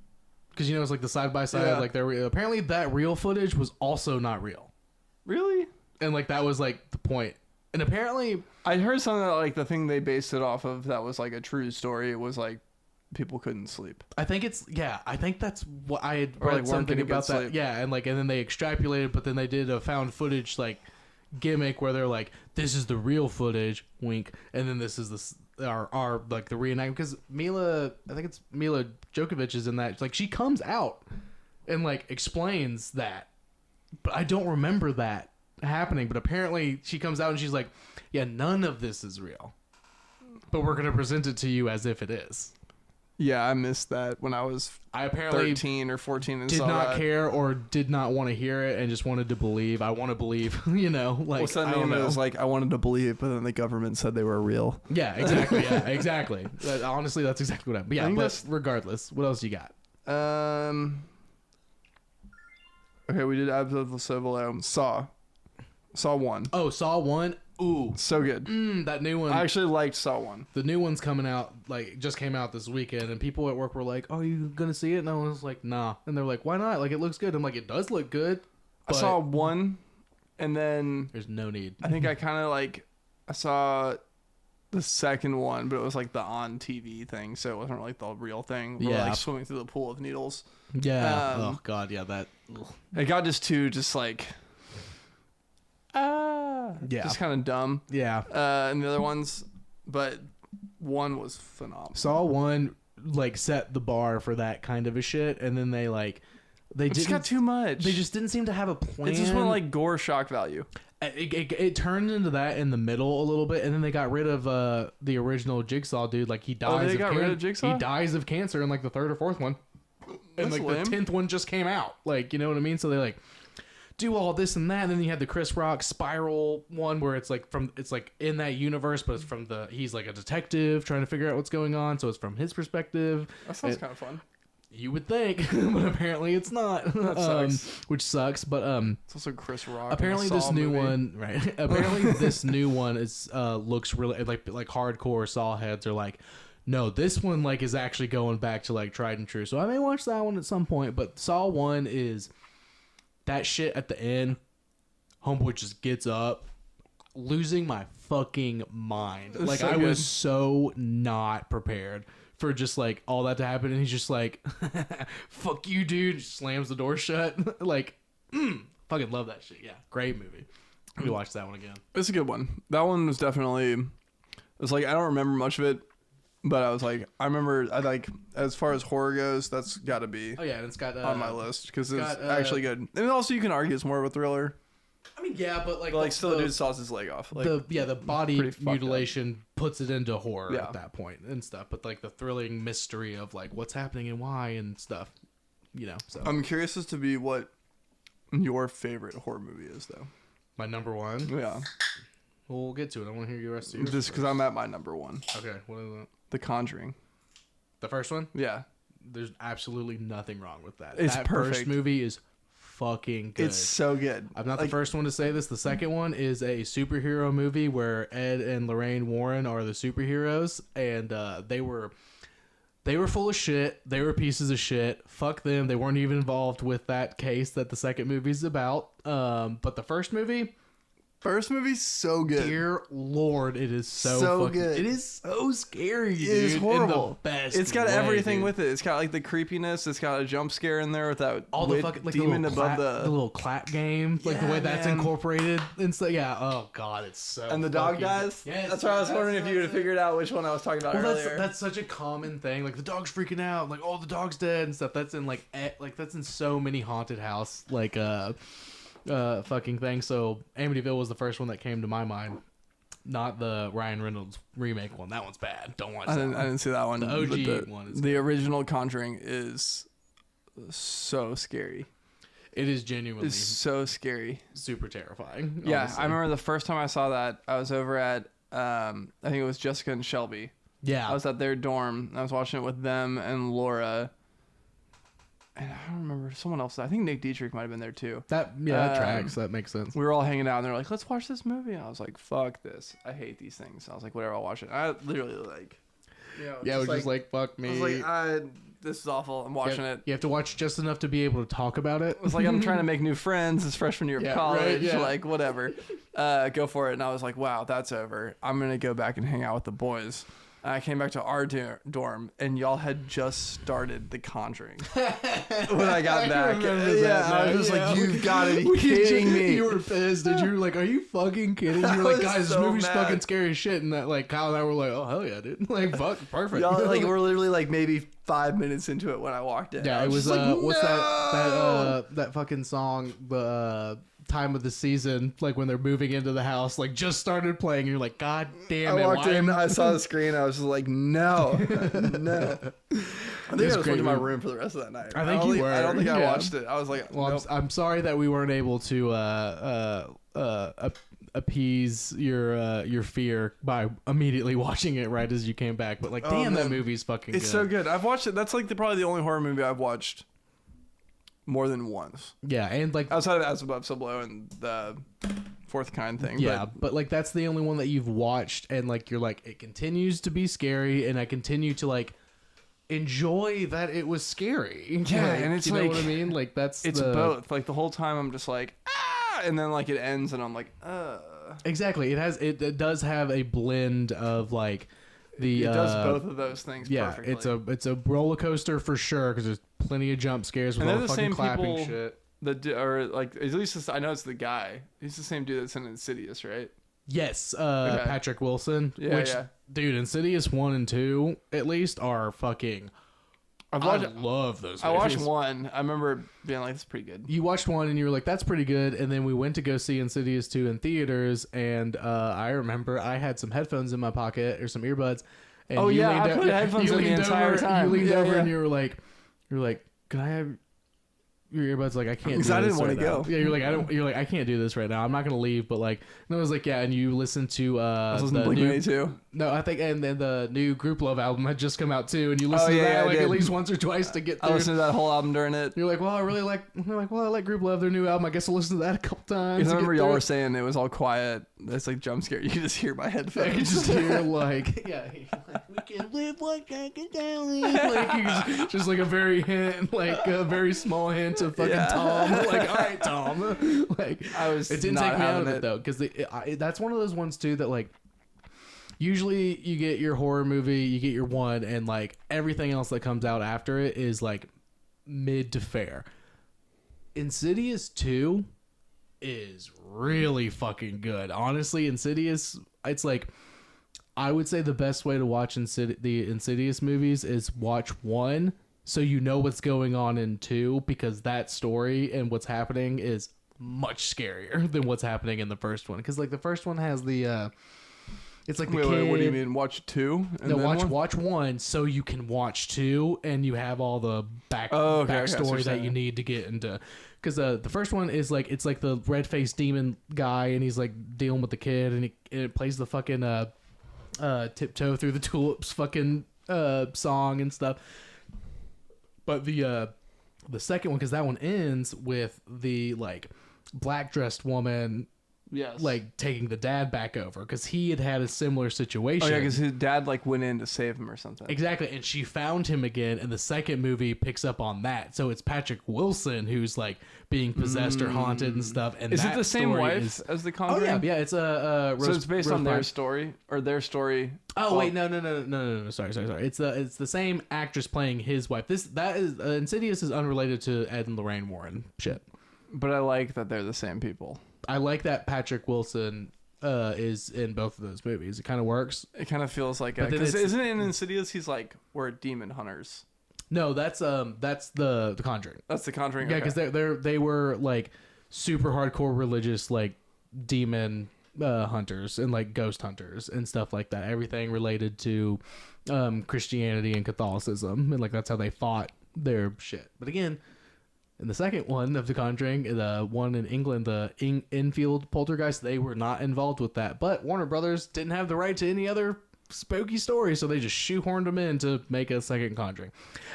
because you know it's like the side by side, Yeah. like apparently that real footage was also not real, Really? and like that was like the point. And apparently, I heard something that like the thing they based it off of that was like a true story. It was like people couldn't sleep. I think I think that's what I had Or, read like, weren't something getting good about that. sleep. Yeah, and then they extrapolated, but then they did a found footage like gimmick where they're like, this is the real footage, wink, and then this is our like the reenactment, because I think it's Mila Djokovic is in that. Like she comes out and like explains that, but I don't remember that happening. But apparently she comes out and she's like, yeah, none of this is real, but we're gonna present it to you as if it is. Yeah, I missed that when I was I apparently 13 or 14 and did saw not that. care or did not want to hear it and just wanted to believe. I want to believe, you know, like What's that I don't name? It know. was like I wanted to believe, but then the government said they were real. Yeah, exactly. Yeah, exactly. Honestly, that's exactly what happened. But yeah, I think but that's- regardless, what else you got? Okay, we did Absolute Civil. Saw 1. Oh, Saw 1. Ooh, So good. that new one. I actually liked Saw 1. The new one's coming out, like, just came out this weekend, and people at work were like, "Oh, you gonna see it?" And I was like, "Nah." And they're like, "Why not? Like, it looks good." I'm like, "It does look good." I But saw 1, and then there's no need. I think I kind of like I saw the second one, but it was like the on TV thing, so it wasn't like the real thing. We're Yeah. like swimming through the pool of needles. Yeah. Um, Oh God. Yeah. That. Ugh. It got just like Yeah. just kind of dumb. Yeah. And the other ones, but 1 was phenomenal. Saw 1 like set the bar for that kind of a shit, and then they just got too much. They just didn't seem to have a plan. It just went like gore shock value. It turned into that in the middle a little bit, and then they got rid of the original Jigsaw dude. Like he dies. They got rid of Jigsaw? He dies of cancer in like the 3rd or 4th one, and That's like lame. the 10th one just came out. Like, you know what I mean? So they like do all this and that, and then you had the Chris Rock Spiral one where it's like in that universe, but it's from he's like a detective trying to figure out what's going on, so it's from his perspective. That sounds kind of fun. You would think, but apparently it's not. That sucks. Which sucks, but It's also Chris Rock. apparently this new one, right? Apparently this new one is looks really like hardcore Saw heads are like, no, this one like is actually going back to like tried and true. So I may watch that one at some point, but Saw 1 is that shit at the end. Homeboy just gets up, losing my fucking mind. It's Like so I good. was so not prepared for just like all that to happen, and he's just like, fuck you, dude, slams the door shut. Like, fucking love that shit. Yeah, great movie. We watched that one again. It's a good one. That one was definitely. It's like I don't remember much of it, but I was like, I remember. I like as far as horror goes, that's got to be Oh yeah, and it's got on my list because it's got, actually good. And also, you can argue it's more of a thriller. I mean, yeah, but like, But like, still, the dude saws his leg off. Like, the body pretty fucked up. mutilation puts it into horror Yeah. at that point and stuff. But like the thrilling mystery of like what's happening and why and stuff, you know. So I'm curious as to be what your favorite horror movie is, though. my number one. Yeah, Well, we'll get to it. I want to hear your rest of yours. just because I'm at my number 1, Okay, what is it? The Conjuring. The first one? Yeah, There's absolutely nothing wrong with that. It's that perfect. First movie is fucking good. it's so good. I'm not like, the first one to say this. The second one is a superhero movie where Ed and Lorraine Warren are the superheroes, and they were full of shit. They were pieces of shit. Fuck them. They weren't even involved with that case that the second movie's about. But the first movie, First movie's so good. dear Lord, it is so fucking good. It is so scary. It is dude, horrible. In the best. It's got way, everything dude. with it. It's got like the creepiness. It's got a jump scare in there with that All the wit fucking like demon the little above clap, the little clap game, like the Yeah, way that's man. incorporated and stuff. Yeah. Oh god, it's so. and the dog fucking dies. good. Yes. That's why I was wondering if you would have that's it. figured out which one I was talking about Well, earlier. that's such a common thing. Like the dog's freaking out. Like, oh, the dog's dead and stuff. That's in like that's in so many haunted house fucking things. So Amityville was the first one that came to my mind. Not the Ryan Reynolds remake one. That one's bad. Don't watch I that didn't, one. I didn't see that one. The OG but one is the original Conjuring is so scary. It is genuinely It's so scary. super terrifying. Yeah, honestly. I remember the first time I saw that. I was over at I think it was Jessica and Shelby. Yeah. I was at their dorm. I was watching it with them and Laura. And I don't remember someone else. I think Nick Dietrich might have been there too. that tracks. That makes sense. We were all hanging out and they're like, let's watch this movie. And I was like, fuck this. I hate these things. I was like, whatever, I'll watch it. I literally like, Yeah, it was just like fuck me. I was like, this is awful. I'm watching it. You have to watch just enough to be able to talk about it. It was like, I'm trying to make new friends. It's freshman year of Yeah, college. right, yeah. Like, whatever. Go for it. And I was like, wow, that's over. I'm going to go back and hang out with the boys. And I came back to our dorm, and y'all had just started The Conjuring when I got back. remember Yeah, that I now, was just yeah. like, you've got to be We kidding me. You were pissed, and you were like, "Are you fucking kidding?" You I were like, was "Guys, this so movie's mad. fucking scary as shit." And that, like, Kyle and I were like, "Oh hell yeah, dude!" Like, fuck, perfect. Y'all, like, we're literally like maybe 5 minutes into it when I walked in. yeah, I it was. just like, What's no! that fucking song? The time of the season, like when they're moving into the house, like just started playing. And you're like, "God damn it!" I walked why in, am- I saw the screen, I was just like, no, no. I think I It's just went great to my movie. room for the rest of that night. I think don't you were, I don't think I yeah. watched it. I was like, Well, nope. I'm sorry that we weren't able to appease your fear by immediately watching it right as you came back. But like, Oh, damn, that man. movie's fucking It's good. so good. I've watched it. That's like probably the only horror movie I've watched more than once. Yeah, and like, Outside of As Above, So Below and the Fourth Kind thing. yeah, but like that's the only one that you've watched, and like you're like, it continues to be scary, and I continue to like enjoy that it was scary. Yeah, Like, and it's you know like- what I mean. Like that's It's the, both. Like the whole time I'm just like, ah, and then like it ends and I'm like, Exactly. It does have a blend of like the It does both of those things yeah, perfectly. it's a roller coaster for sure because there's plenty of jump scares with And all they're the the fucking same clapping people- shit. Or like at least I know it's the guy. He's the same dude that's in Insidious, right? Yes, Okay. Patrick Wilson. Yeah, which, yeah. dude, Insidious 1 and 2 at least are fucking. I love those movies. I watched one. I remember being like, "It's pretty good." You watched one and you were like, "That's pretty good." And then we went to go see Insidious 2 in theaters, and I remember I had some headphones in my pocket or some earbuds. And Oh, you yeah, leaned I put headphones in the entire time. You leaned Yeah, over yeah. and you were like, "Can I have your earbuds?" Like, I can't. Because do I this didn't want right to now. go. Yeah, you're like, I don't. You're like, I can't do this right now. I'm not gonna leave. But like, and I was like, yeah. And you listened to I was listening the to new. Blink-182. No, I think, and then the new Group Love album had just come out too, and you listened to yeah, that I like did. at least once or twice to get through. I listened to that whole album during it. You're like, well, I really like. You're like, well, I like Group Love, their new album. I guess I'll listen to that a couple times. Because I to remember get y'all through were it. saying it was all quiet. It's like jump scare. You can just hear my headphones. I could just hear like, yeah, we can live like Downey. Like you just like a very hint, like a very small hint of fucking Tom. Like, all right, Tom. Like, it didn't take me out of it though, because that's one of those ones too that like. Usually you get your horror movie, you get your one, and like everything else that comes out after it is like mid to fair. Insidious 2 is really fucking good. Honestly, Insidious, it's like, I would say the best way to watch the Insidious movies is watch 1 so you know what's going on in 2, because that story and what's happening is much scarier than what's happening in the first one. Because like the first one has the it's like the kid. Wait, what do you mean? Watch 2? No, watch 1 so you can watch 2 and you have all the backstory that you need to get into. Because the first one is like, it's like the red-faced demon guy, and he's like dealing with the kid, and it plays the fucking Tiptoe Through the Tulips fucking song and stuff. But the second one, because that one ends with the like black-dressed woman. Yes. Like taking the dad back over because he had a similar situation. Oh yeah, because his dad like went in to save him or something. Exactly, and she found him again, and the second movie picks up on that. So it's Patrick Wilson who's like being possessed or haunted and stuff. And is it that the same story wife as the Conjuring? Oh yeah, it's a so it's based on their story or their story. Oh wait, no. Sorry. It's the same actress playing his wife. That is Insidious is unrelated to Ed and Lorraine Warren shit. But I like that they're the same people. I like that Patrick Wilson is in both of those movies. It kind of works. It kind of feels like because isn't it in Insidious? He's like, we're demon hunters. No, that's the Conjuring. That's the Conjuring. Yeah, because they were like super hardcore religious like demon hunters and like ghost hunters and stuff like that. Everything related to Christianity and Catholicism, and like that's how they fought their shit. But again, in the second one of The Conjuring, the one in England, the Enfield poltergeist, they were not involved with that. But Warner Brothers didn't have the right to any other spooky story, so they just shoehorned them in to make a second Conjuring.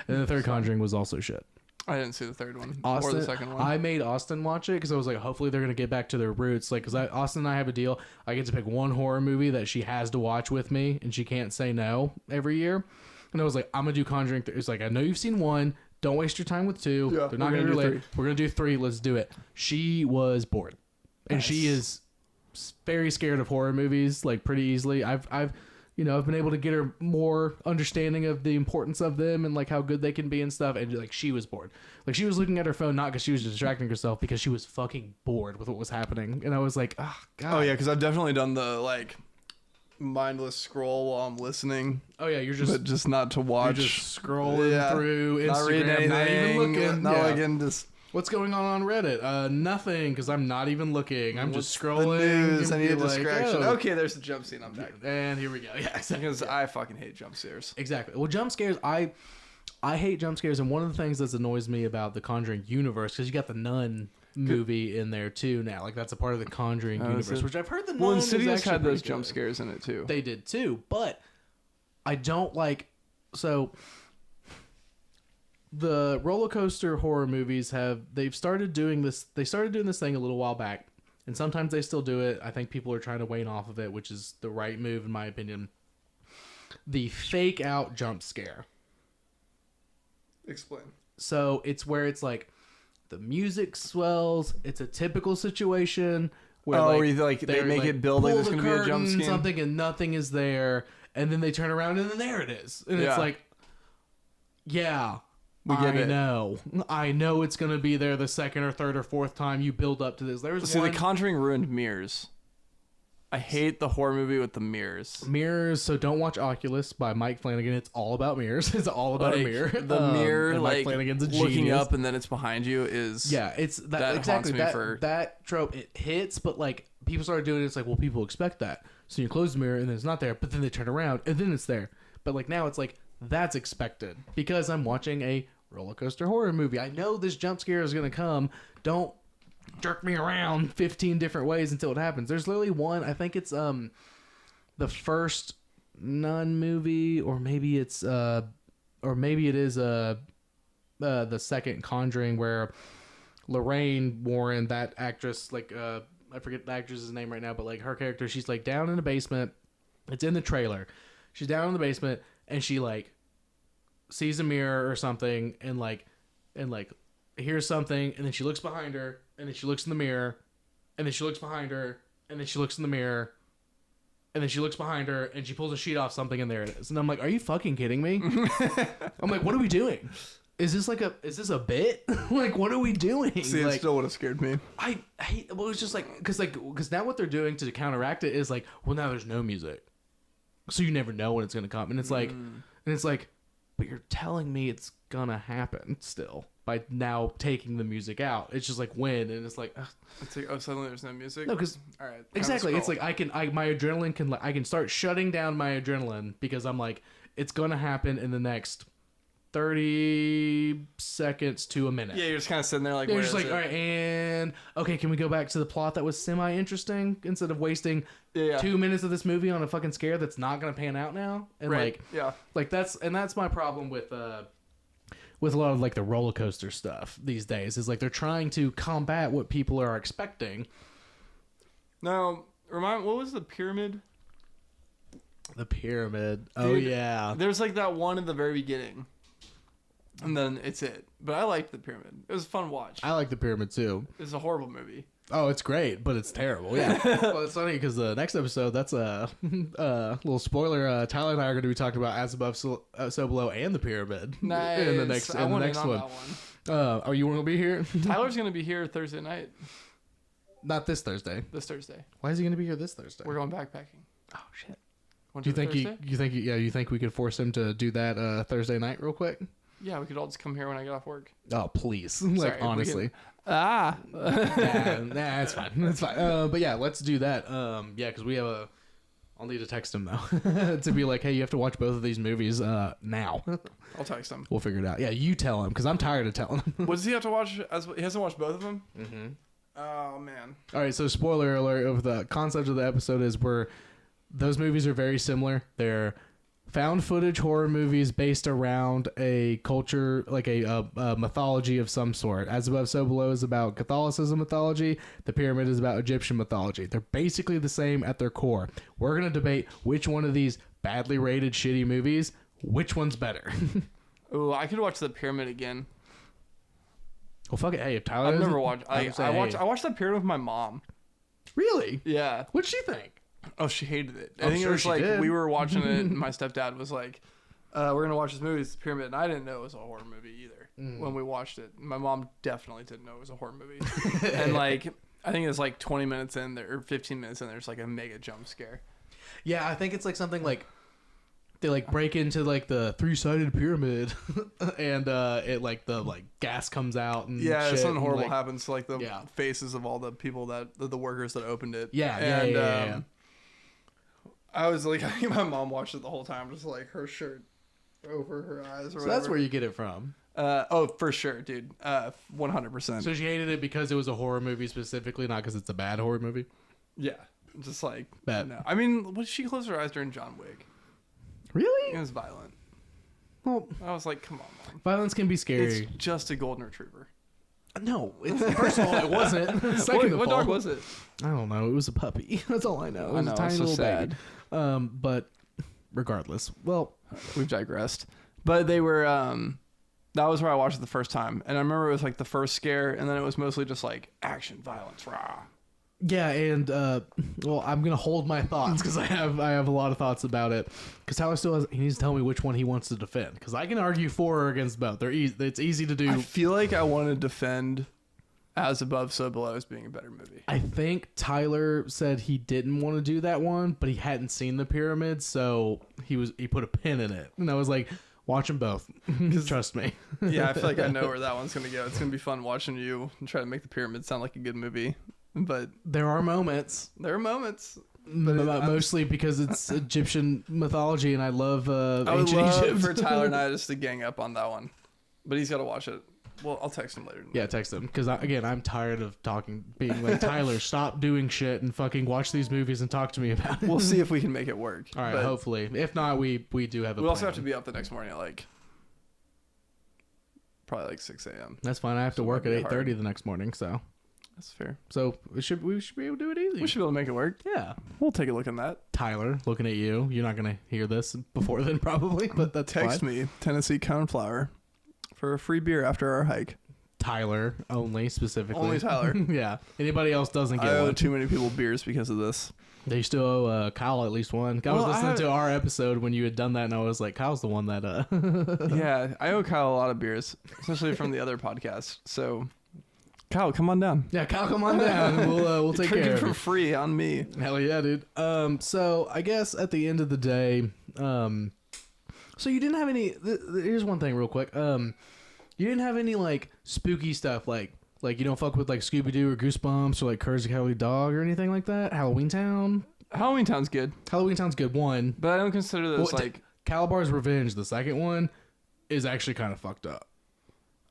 And the third Conjuring was also shit. I didn't see the third one Austin, or the second one. I made Austin watch it because I was like, hopefully they're gonna get back to their roots. Like, because Austin and I have a deal. I get to pick one horror movie that she has to watch with me, and she can't say no every year. And I was like, I'm gonna do Conjuring. It's like, I know you've seen 1. Don't waste your time with 2. Yeah, They're not going to be late. We're going to do 3. Let's do it. She was bored. And she is very scared of horror movies, like pretty easily. I've been able to get her more understanding of the importance of them and like how good they can be and stuff. And like, she was bored. Like, she was looking at her phone, not because she was distracting herself, because she was fucking bored with what was happening. And I was like, oh, God. Oh yeah, because I've definitely done the like mindless scroll while I'm listening. Oh yeah, but just not to watch. You're just scrolling through Instagram, not reading anything, not even looking. Not looking, just what's going on Reddit? Nothing, because I'm not even looking. I'm just scrolling. The news. I need a like, distraction. oh. Okay, there's the jump scene. I'm back. And here we go. Yeah, exactly. Because I fucking hate jump scares. Exactly. Well, jump scares, I hate jump scares, and one of the things that annoys me about the Conjuring universe, because you got the Nun movie in there too now. Like, that's a part of the Conjuring universe, which I've heard the Nun. Well, Insidious is had those good. jump scares in it too. They did too, but I don't like. So the roller coaster horror movies they've started doing this. They started doing this thing a little while back, and sometimes they still do it. I think people are trying to wane off of it, which is the right move in my opinion. The fake out jump scare. Explain. So it's where it's like the music swells. It's a typical situation where they make it build like there's gonna be a jump scare, something, and nothing is there, and then they turn around and then there it is, and it's like, yeah, I know it's gonna be there the second or third or fourth time you build up to this. The Conjuring ruined mirrors. I hate the horror movie with the mirrors. Mirrors. So don't watch Oculus by Mike Flanagan. It's all about mirrors. It's all about a mirror. The mirror, and like Mike Flanagan's a looking genius. up and then it's behind you is It's that exactly haunts me for that trope. It hits, but like people started doing it. It's like, well, people expect that. So you close the mirror and then it's not there, but then they turn around and then it's there. But like now it's like that's expected because I'm watching a roller coaster horror movie. I know this jump scare is gonna come. Don't jerk me around 15 different ways until it happens. There's literally one. I think it's the first Nun movie, or maybe it is the second Conjuring, where Lorraine Warren, that actress, like I forget the actress's name right now, but like her character, she's like down in the basement. It's in the trailer. She's down in the basement and she like sees a mirror or something and like hears something, and then she looks behind her, and then she looks in the mirror, and then she looks behind her, and then she looks in the mirror, and then she looks behind her, and she pulls a sheet off something, and there it is. And I'm like, are you fucking kidding me? I'm like, what are we doing? Is this a bit? Like, what are we doing? See, like, it still would have scared me. I hate, well, it's just like, because now what they're doing to counteract it is like, well, now there's no music. So you never know when it's going to come. And it's like, but you're telling me it's going to happen still by now taking the music out. It's just like when, and it's like, ugh. It's like, oh, suddenly there's no music. No, because all right, exactly. It's like my adrenaline can, like, I can start shutting down my adrenaline because I'm like, it's going to happen in the next 30 seconds to a minute. Yeah, you're just kind of sitting there like, you're just like, all right, and okay, can we go back to the plot that was semi-interesting instead of wasting 2 minutes of this movie on a fucking scare that's not gonna pan out now? And like that's my problem with a lot of like the roller coaster stuff these days is like they're trying to combat what people are expecting. Now, what was the pyramid? The pyramid. Dude, oh yeah. There's like that one at the very beginning. And then it's it. But I liked the pyramid. It was a fun watch. I like the pyramid too. It's a horrible movie. Oh, it's great, but it's terrible. Yeah. Well, it's funny because the next episode, that's a little spoiler. Tyler and I are going to be talking about As Above, So Below, and the pyramid. Nice. In the next one. That one. Are you going to be here? Tyler's going to be here Thursday night. Not this Thursday. This Thursday. Why is he going to be here this Thursday? We're going backpacking. Oh shit. Do you think we could force him to do that Thursday night real quick? Yeah, we could all just come here when I get off work. Oh, please. Sorry, like, honestly. Nah, it's fine. It's fine. But yeah, let's do that. Yeah, because we have I'll need to text him, though, to be like, hey, you have to watch both of these movies now. I'll text him. We'll figure it out. Yeah, you tell him, because I'm tired of telling him. What does he have to watch? He hasn't watched both of them? Mm-hmm. Oh, man. All right, so spoiler alert of the concept of the episode is those movies are very similar. They're found footage horror movies based around a culture, like a mythology of some sort. As Above, So Below is about Catholicism mythology. The Pyramid is about Egyptian mythology. They're basically the same at their core. We're going to debate which one of these badly rated shitty movies, which one's better. Oh, I could watch The Pyramid again. Well, fuck it. Hey, if Tyler I've never watched. I watched. watched The Pyramid with my mom. Really? Yeah. What'd she think? Oh, she hated it. I I'm think sure it was she like did. we were watching it, and my stepdad was like, "We're gonna watch this movie, it's The Pyramid," and I didn't know it was a horror movie either when we watched it. My mom definitely didn't know it was a horror movie, and like I think it's like 20 minutes in there or 15 minutes in, there's like a mega jump scare. Yeah, I think it's like something like they like break into like the 3-sided pyramid, and it like the like gas comes out and shit, something and, horrible like, happens to like the faces of all the people the workers that opened it. Yeah. I was like, I think my mom watched it the whole time, just like her shirt over her eyes or so whatever. that's where you get it from. Oh, for sure, dude. 100%. So she hated it because it was a horror movie specifically, not because it's a bad horror movie. Yeah, just like Bet. no. I mean, what she closed her eyes during John Wick? Really? It was violent. Well, I was like, come on, Mom. violence can be scary. It's just a golden retriever. No, first of all, it wasn't. Second What of all, dog was it? I don't know. It was a puppy. That's all I know. It was a tiny it's so little sad. baby. But regardless, well, We've digressed. But they were that was where I watched it the first time, and I remember it was like the first scare, and then it was mostly just like action, violence, rah. yeah, and well, I'm gonna hold my thoughts because I have a lot of thoughts about it. Because Tyler he needs to tell me which one he wants to defend. Because I can argue for or against both. They're easy. It's easy to do. I feel like I want to defend As Above, So Below as being a better movie. I think Tyler said he didn't want to do that one, but he hadn't seen the pyramid, so he put a pin in it. And I was like, watch them both. Trust me. Yeah, I feel like I know where that one's gonna go. It's gonna be fun watching you try to make the pyramid sound like a good movie. But there are moments. But mostly because it's Egyptian mythology, and I love I would ancient love Egypt. for Tyler and I just to gang up on that one. But he's got to watch it. Well, I'll text him later. Yeah, text him. Because, again, I'm tired of being like, Tyler, stop doing shit and fucking watch these movies and talk to me about it. We'll see if we can make it work. All right, hopefully. If not, we do have a We'll plan. also have to be up the next morning at probably 6 a.m. That's fine. I have to work at 8:30 the next morning, so. That's fair. So we should be able to do it easy. We should be able to make it work. Yeah. We'll take a look at that. Tyler, looking at you. You're not going to hear this before then, probably, but that's Text fine. me, Tennessee Coneflower, for a free beer after our hike. Tyler only, specifically. Only Tyler. Yeah. Anybody else doesn't get I owe one. too many people beers because of this. They still owe Kyle at least one. I was listening to our episode when you had done that, and I was like, Kyle's the one that... Yeah, I owe Kyle a lot of beers, especially from the other podcast. So, Kyle, come on down. Yeah, Kyle, come on down. We'll take care Drink it of for you. free on me. Hell yeah, dude. So I guess at the end of the day, so you didn't have any. Here's one thing, real quick. You didn't have any like spooky stuff, like you don't fuck with like Scooby Doo or Goosebumps or like Courage the Cowardly Dog or anything like that. Halloween Town. Halloween Town's good, Halloween Town's good one, but I don't consider this Calabar's Revenge. The second one is actually kind of fucked up.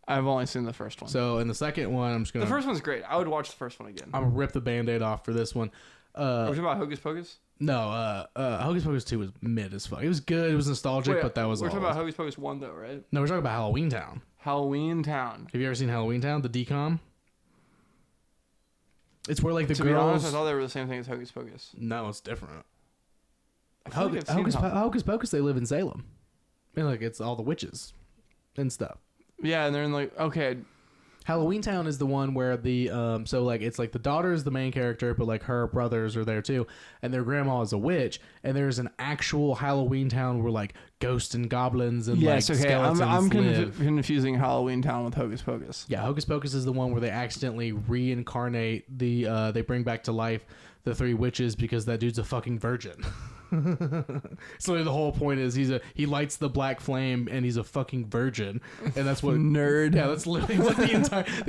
I've only seen the first one. So in the second one, I'm just gonna. The first one's great. I would watch the first one again. I'm gonna rip the Band-Aid off for this one. Are we talking about Hocus Pocus? No, Hocus Pocus 2 was mid as fuck. It was good. It was nostalgic, but that was all. We're talking about Hocus Pocus 1 though, right? No, we're talking about Halloween Town. Halloween Town. Have you ever seen Halloween Town? The decom? It's where like the to girls. Be honest, I thought they were the same thing as Hocus Pocus. No, it's different. Hocus Pocus, they live in Salem. And like it's all the witches and stuff. Yeah, and they're in like okay. Halloween Town is the one where the so like it's like the daughter is the main character, but like her brothers are there too, and their grandma is a witch, and there's an actual Halloween Town where like ghosts and goblins and like skeletons I'm live. confusing Halloween Town with Hocus Pocus. Yeah, Hocus Pocus is the one where they accidentally reincarnate they bring back to life the three witches because that dude's a fucking virgin. So the whole point is he lights the black flame and he's a fucking virgin, and that's what nerd. Yeah, that's literally what the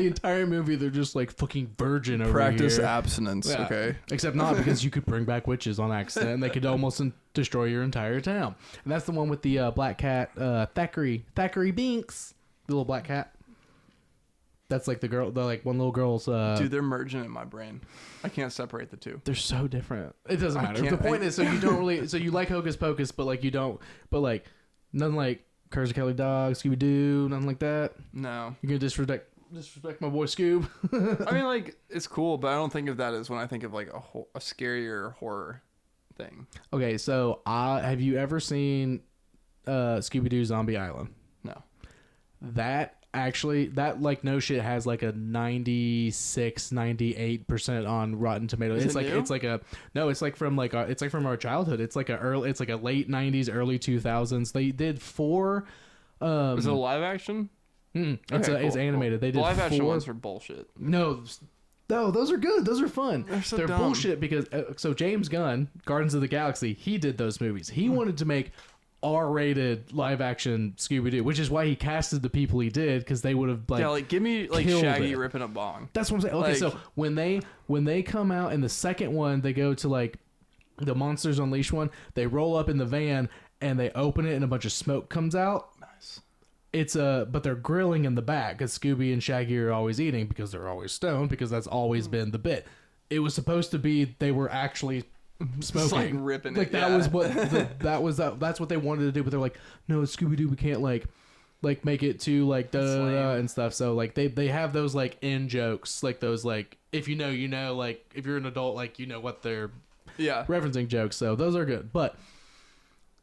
entire movie. They're just like fucking virgin over Practice here. abstinence, Yeah. okay? Except not, because you could bring back witches on accident, and they could almost destroy your entire town. And that's the one with the black cat, Thackeray Binks, the little black cat. That's like the like one little girl's. Dude, they're merging in my brain. I can't separate the two. They're so different. It doesn't matter. The can't- point is, so you don't really, so you like Hocus Pocus, but like you don't, but like nothing like Courage the Cowardly Dog, Scooby Doo, nothing like that. No. You're gonna disrespect my boy Scoob. I mean, like, it's cool, but I don't think of that as when I think of like a scarier horror thing. Okay, so have you ever seen Scooby Doo Zombie Island? No. That like no shit has like a 96-98% on Rotten Tomatoes. Is It's it like new? it's like a no, it's like from like it's like from our childhood. It's like a late 90s, early 2000s. They did 4 Is it a live action? it's Okay, it's cool, animated. They The did live action 4 ones are bullshit. No, those are good. Those are fun. They're so They're dumb. bullshit because so James Gunn, Guardians of the Galaxy, he did those movies. He wanted to make R-rated live-action Scooby-Doo, which is why he casted the people he did, because they would have like give me like killed Shaggy it. ripping a bong. That's what I'm saying. Okay, Like- so when they come out in the second one, they go to like the Monsters Unleashed one. They roll up in the van and they open it, and a bunch of smoke comes out. Nice. But they're grilling in the back because Scooby and Shaggy are always eating because they're always stoned, because that's always been the bit. It was supposed to be they were actually smoking, Just, like, ripping like it, that yeah. was what that's what they wanted to do, but they're like, no, Scooby Doo, we can't like make it too like da da da and stuff. So like they have those like in jokes, like those like if you know you know, like if you're an adult, like you know what they're referencing jokes. So those are good. But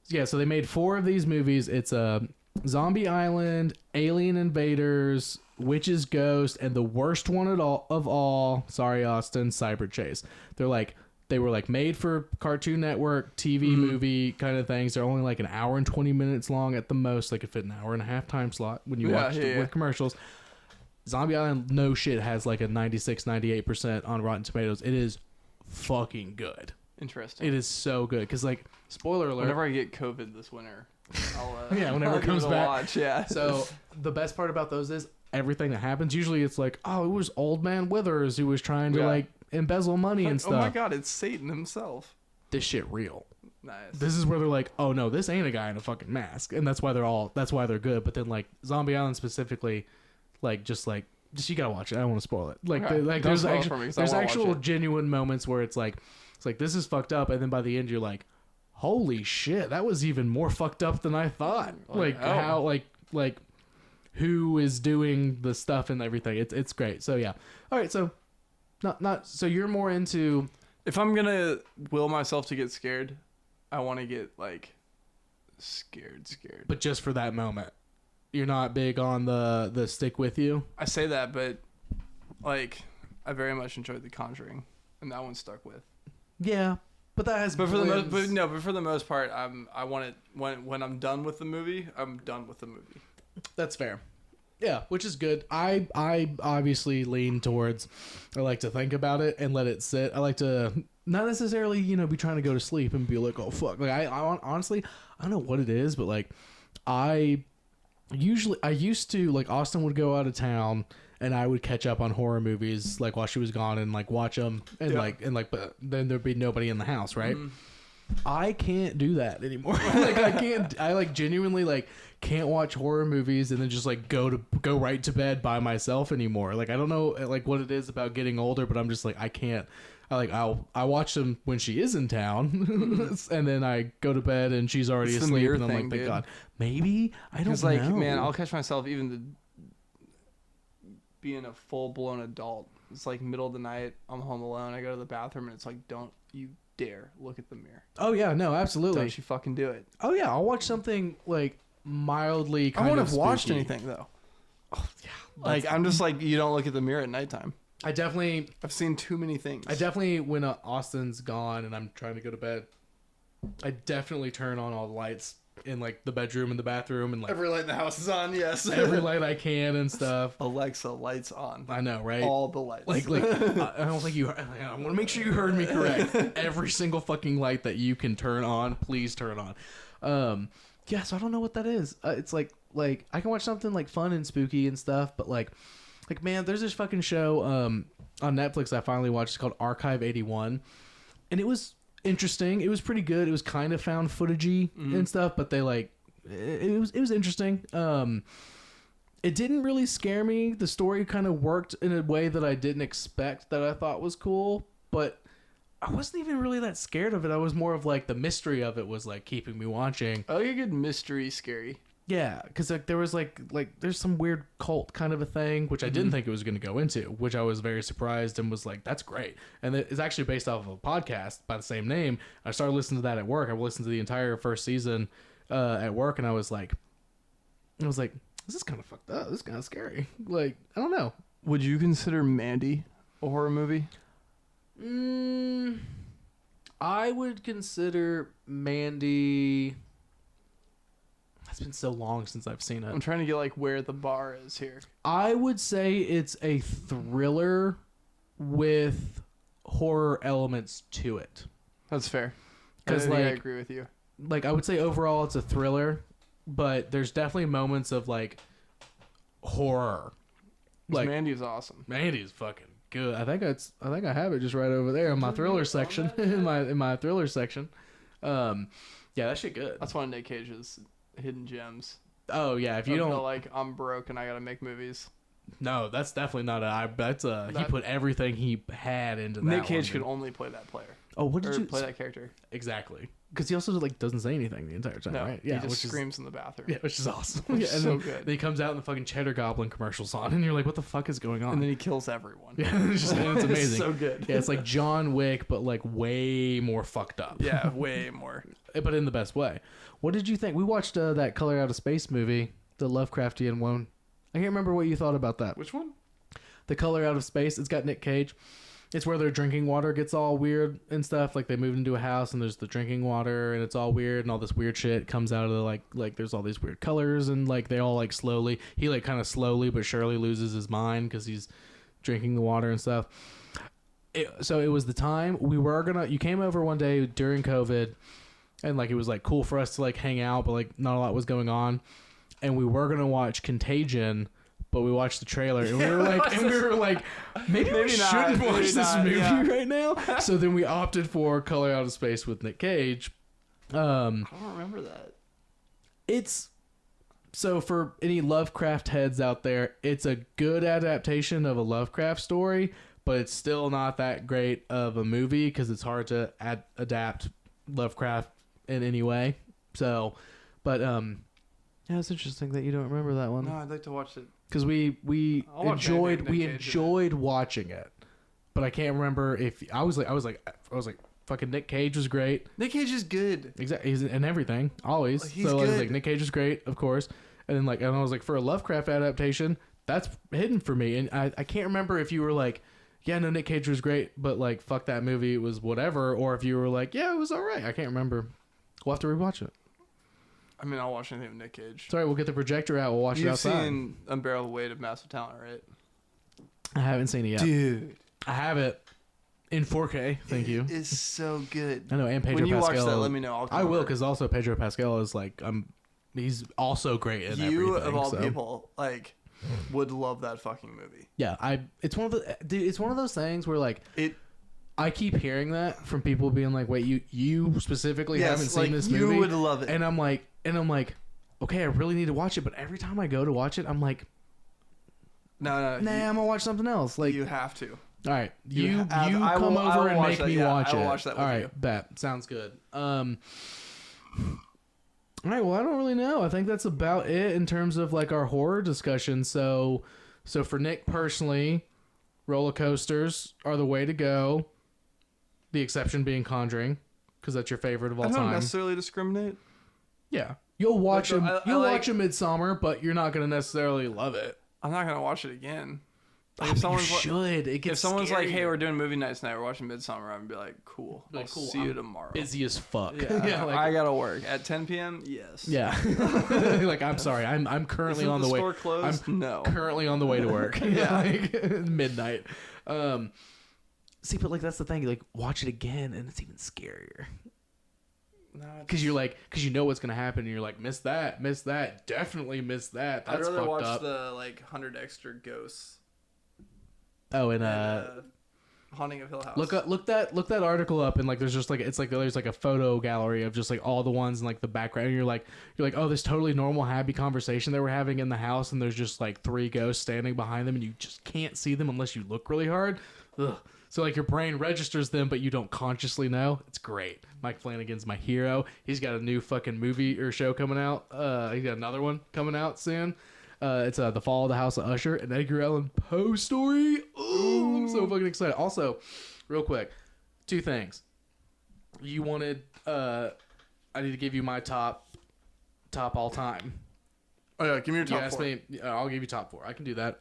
yeah, so they made 4 of these movies. It's Zombie Island, Alien Invaders, Witch's Ghost, and the worst one of all, sorry Austin, Cyber Chase. They were like made for Cartoon Network TV movie kind of things. They're only like an hour and 20 minutes long at the most. They could fit an hour and a half time slot when you watch with commercials. Zombie Island, no shit, has like a 96, 98% on Rotten Tomatoes. It is fucking good. Interesting. It is so good. Because, like, spoiler alert. Whenever I get COVID this winter, I'll whenever it comes back. Watch, yeah. So the best part about those is everything that happens. Usually it's like, oh, it was Old Man Withers who was trying to like embezzle money and stuff. Oh my god, it's Satan himself. This shit real. Nice. This is where they're like, oh no, this ain't a guy in a fucking mask, and that's why they're good. But then like Zombie Island specifically, just you gotta watch it. I don't want to spoil it. There's actual genuine moments where it's like this is fucked up, and then by the end you're like, holy shit, that was even more fucked up than I thought. How who is doing the stuff and everything. It's great. So yeah. All right. So not so you're more into. If I'm gonna will myself to get scared, I want to get like scared. But just for that moment, you're not big on the stick with you. I say that, but like I very much enjoyed The Conjuring, and that one stuck with. Yeah, but that has. But for the most part, I want it when I'm done with the movie. I'm done with the movie. That's fair. Yeah, which is good. I obviously lean towards I like to think about it and let it sit. I like to not necessarily, be trying to go to sleep and be like, oh fuck. Like I honestly, I don't know what it is, but like I used to, like, Austin would go out of town and I would catch up on horror movies like while she was gone and like watch them and but then there'd be nobody in the house, right? I can't do that anymore. I genuinely can't watch horror movies and then just like go right to bed by myself anymore. Like I don't know like what it is about getting older, but I'm just like I can't. I watch them when she is in town, and then I go to bed and she's already asleep, and I'm like, thank God. Maybe I don't know. Man, I'll catch myself even being a full blown adult. It's like middle of the night. I'm home alone. I go to the bathroom and it's like, don't you dare look at the mirror. Oh yeah, no, absolutely. Don't you fucking do it. Oh yeah, I'll watch something like mildly I wouldn't have watched anything though. Oh yeah. I'm just like, you don't look at the mirror at nighttime. I've seen too many things. I definitely, when Austin's gone and I'm trying to go to bed, I definitely turn on all the lights in like the bedroom and the bathroom and like every light in the house is on. Yes, every light I can and stuff. Alexa, lights on. I know, right? All the lights. I don't think you. I want to make sure you heard me correct. Every single fucking light that you can turn on, please turn on. Yeah, so I don't know what that is. It's like I can watch something like fun and spooky and stuff, but like man, there's this fucking show on Netflix I finally watched. It's called Archive 81, and it was interesting. It was pretty good. It was kind of found footagey and stuff, but they it was interesting. It didn't really scare me. The story kind of worked in a way that I didn't expect, that I thought was cool, but I wasn't even really that scared of it. I was more of like the mystery of it was like keeping me watching. I like a good mystery scary. Yeah, because like there was like there's some weird cult kind of a thing, which I didn't think it was going to go into, which I was very surprised and was like, that's great. And it's actually based off of a podcast by the same name. I started listening to that at work. I listened to the entire first season at work, and I was like, this is kind of fucked up. This is kind of scary. Like, I don't know. Would you consider Mandy a horror movie? I would consider Mandy. It's been so long since I've seen it. I'm trying to get like where the bar is here. I would say it's a thriller with horror elements to it. That's fair. Because I agree with you. Like I would say overall it's a thriller, but there's definitely moments of like horror. Like Mandy's awesome. Mandy's fucking good. I think I have it just right over there in my thriller section. in my thriller section. Yeah, that shit good. That's one of Nick Cage's hidden gems. Oh yeah, if you don't feel like I'm broke and I gotta make movies. No, that's definitely not he put everything he had into that. Nick Cage could only play that player. Oh, what did you play that character? Exactly. Because he also like doesn't say anything the entire time, right? Yeah, he just screams in the bathroom. Yeah, which is awesome. Which is so then, good. Then he comes out and the fucking Cheddar Goblin commercials on, and you're like, what the fuck is going on? And then he kills everyone. Yeah, it's amazing. It's so good. Yeah, it's like John Wick, but like way more fucked up. Yeah, way more. But in the best way. What did you think? We watched that Color Out of Space movie, the Lovecraftian one. I can't remember what you thought about that. Which one? The Color Out of Space. It's got Nick Cage. It's where their drinking water gets all weird and stuff. Like they move into a house and there's the drinking water and it's all weird and all this weird shit comes out of the like there's all these weird colors and like they all like slowly he like kind of slowly but surely loses his mind because he's drinking the water and stuff. So it was the time you came over one day during COVID and like it was like cool for us to like hang out but like not a lot was going on and we were gonna watch Contagion. But we watched the trailer and we were like, maybe we shouldn't watch this movie right now. So then we opted for Color Out of Space with Nick Cage. I don't remember that. It's so for any Lovecraft heads out there, it's a good adaptation of a Lovecraft story, but it's still not that great of a movie because it's hard to adapt Lovecraft in any way. So, but yeah, it's interesting that you don't remember that one. No, I'd like to watch it. Because we enjoyed watching it, but I can't remember if I was like fucking Nick Cage was great. Nick Cage is good. Exactly, he's in everything always. He's so good. I was like Nick Cage is great, of course, and then and I was like for a Lovecraft adaptation, that's hidden for me, and I can't remember if you were like, yeah, no, Nick Cage was great, but like fuck that movie, it was whatever, or if you were like, yeah, it was all right. I can't remember. We'll have to rewatch it. I mean, I'll watch anything with Nick Cage. Sorry, we'll get the projector out. We'll watch it outside. You've seen Unbearable Weight of Massive Talent, right? I haven't seen it yet. Dude. I have it in 4K. Thank you. It's so good. I know, and Pedro When you Pascal. watch that, let me know. I will, because also Pedro Pascal is like, he's also great in everything. You, of all people, like, would love that fucking movie. Yeah, it's one of those things where like I keep hearing that from people being like, wait, you specifically haven't seen this movie? You would love it. And I'm like, okay, I really need to watch it, but every time I go to watch it, I'm like, no, I'm gonna watch something else. Like, you have to. All right, you come over and make me watch it. I will watch that with all right, you. bet. Sounds good. All right, well, I don't really know. I think that's about it in terms of like our horror discussion. So for Nick personally, roller coasters are the way to go. The exception being Conjuring, because that's your favorite of all time. I don't necessarily discriminate. Yeah, you'll watch Like, him. You'll watch a Midsummer, but you're not gonna necessarily love it. I'm not gonna watch it again. Like, if someone's should. It gets if someone's like, "Hey, scarier. we're doing movie night tonight. We're watching Midsummer," I'm gonna be like, "Cool. I'll see you tomorrow." Busy as fuck. Yeah, like, I gotta work at 10 p.m. Yes. Yeah. Like, I'm sorry. I'm currently on the way. Store closed? I'm currently on the way to work. Yeah. Like, midnight. See, but like that's the thing. Like, watch it again, and it's even scarier. Because because you know what's gonna happen, and you're like, miss that, definitely miss that. That's I'd rather watch up. the 100 extra ghosts. Oh, and Haunting of Hill House. look that article up, and like there's just like there's like a photo gallery of just like all the ones in like the background. And you're like, oh, this totally normal, happy conversation they were having in the house, and there's just like 3 ghosts standing behind them, and you just can't see them unless you look really hard. Ugh. So like your brain registers them, but you don't consciously know. It's great. Mike Flanagan's my hero. He's got a new fucking movie or show coming out. He's got another one coming out soon. It's The Fall of the House of Usher, an Edgar Allan Poe story. Ooh, I'm so fucking excited. Also, real quick, 2 things. You wanted, I need to give you my top all time. Oh yeah, give me your top you asked 4. me, I'll give you top 4. I can do that.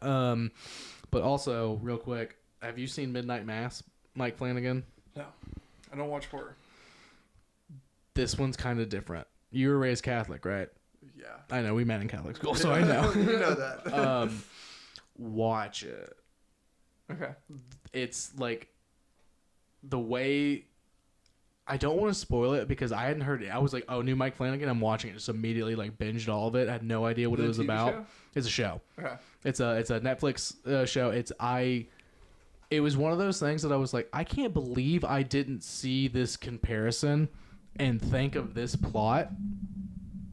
But also, real quick, have you seen Midnight Mass, Mike Flanagan? No, I don't watch horror. This one's kind of different. You were raised Catholic, right? Yeah. I know, we met in Catholic school, so I know. You know that. Watch it. Okay. It's like the way... I don't want to spoil it because I hadn't heard it. I was like, oh, new Mike Flanagan. I'm watching it. Just immediately like binged all of it. I had no idea what it was about. Show? It's a show. Okay. It's a Netflix show. It was one of those things that I was like, I can't believe I didn't see this comparison and think of this plot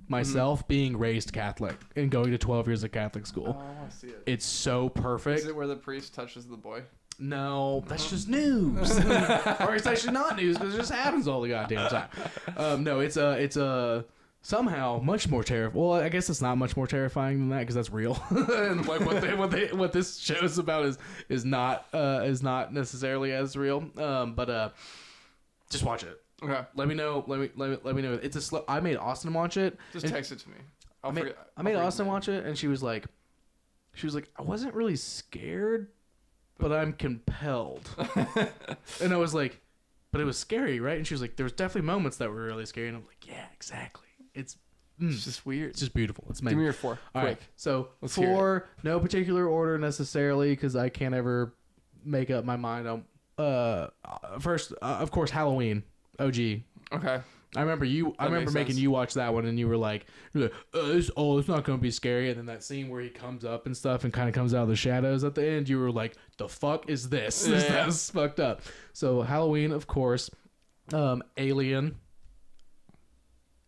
myself being raised Catholic and going to 12 years of Catholic school. Oh, I want to see it. It's so perfect. Is it where the priest touches the boy? No, that's just news. Or it's actually not news because it just happens all the goddamn time. No, it's a somehow much more terrifying. Well, I guess it's not much more terrifying than that because that's real. And like what this show's about is not necessarily as real. But just watch it. Okay. Let me know. Let me know. It's a slow. I made Austin watch it. Just text it to me. I made Austin watch it, and she was like, I wasn't really scared, but I'm compelled. And I was like, but it was scary, right? And she was like, there was definitely moments that were really scary. And I'm like, yeah, exactly. It's just weird. It's just beautiful. It's amazing. Give me your 4. All quick. right. So Let's hear 4, no particular order necessarily, because I can't ever make up my mind on. First, of course, Halloween. OG. Okay. I remember making you watch that one, and you were like, it's not gonna be scary. And then that scene where he comes up and stuff, and kind of comes out of the shadows at the end, you were like, the fuck is this? Yeah. That's fucked up. So Halloween, of course. Alien.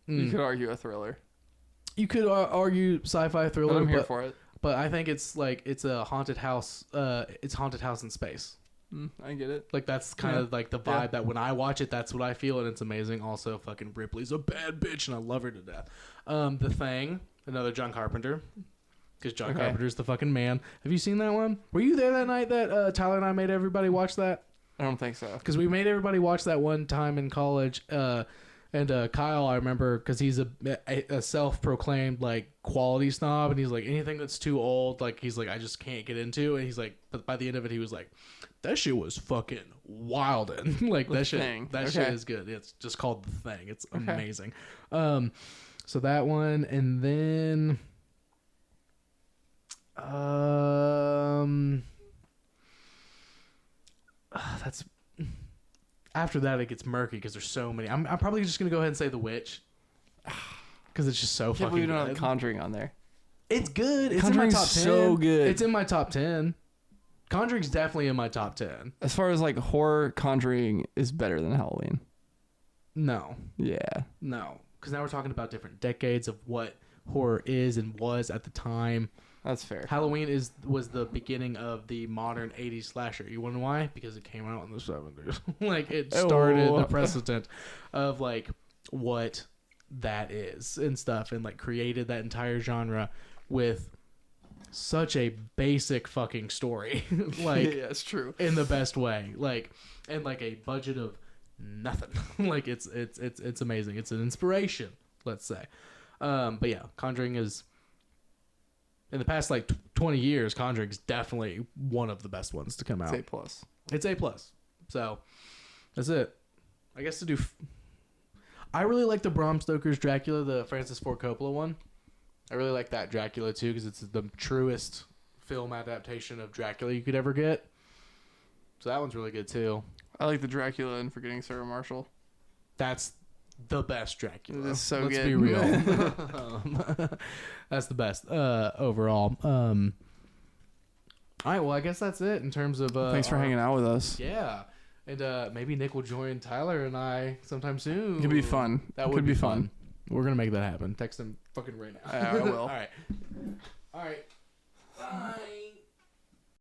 You could argue a thriller. You could argue sci-fi thriller. But I'm here for it. But I think it's like it's a haunted house. It's haunted house in space. I get it. Like that's kind of like the vibe that when I watch it, that's what I feel, and it's amazing. Also, fucking Ripley's a bad bitch, and I love her to death. The Thing, another John Carpenter, because John Carpenter's the fucking man. Have you seen that one? Were you there that night that Tyler and I made everybody watch that? I don't think so. Because we made everybody watch that one time in college. And Kyle, I remember, because he's a self-proclaimed like quality snob, and he's like, anything that's too old, like he's like, I just can't get into. And he's like, but by the end of it, he was like, that shit was fucking wildin'. Like that shit is good. It's just called The Thing. It's amazing. So that one, and then that's. After that, it gets murky because there's so many. I'm probably just gonna go ahead and say The Witch, because it's just so fucking We good. don't have Conjuring on there. It's good. It's in my top 10. So good. It's in my top 10. Conjuring's definitely in my top 10. As far as like horror, Conjuring is better than Halloween. No, Yeah. because now we're talking about different decades of what horror is and was at the time. That's fair. Halloween was the beginning of the modern 80s slasher. You want to know why? Because it came out in the 70s. Like, it started the precedent of, like, what that is and stuff, and, like, created that entire genre with such a basic fucking story. Like, yeah, it's true. in the best way. Like, and, like, a budget of nothing. Like, it's amazing. It's an inspiration, let's say. But, yeah, Conjuring is... In the past, like, 20 years, Conjuring's definitely one of the best ones to come out. It's A+. It's A+. So, that's it. I guess to do... I really like the Bram Stoker's Dracula, the Francis Ford Coppola one. I really like that Dracula, too, because it's the truest film adaptation of Dracula you could ever get. So that one's really good, too. I like the Dracula and Forgetting Sarah Marshall. That's the best Dracula. That's so Let's good. be real. That's the best overall. All right, well, I guess that's it in terms of... Thanks for hanging out with us. Yeah. And maybe Nick will join Tyler and I sometime soon. It could be fun. That would be fun. We're going to make that happen. Text him fucking right now. I will. All right. Bye.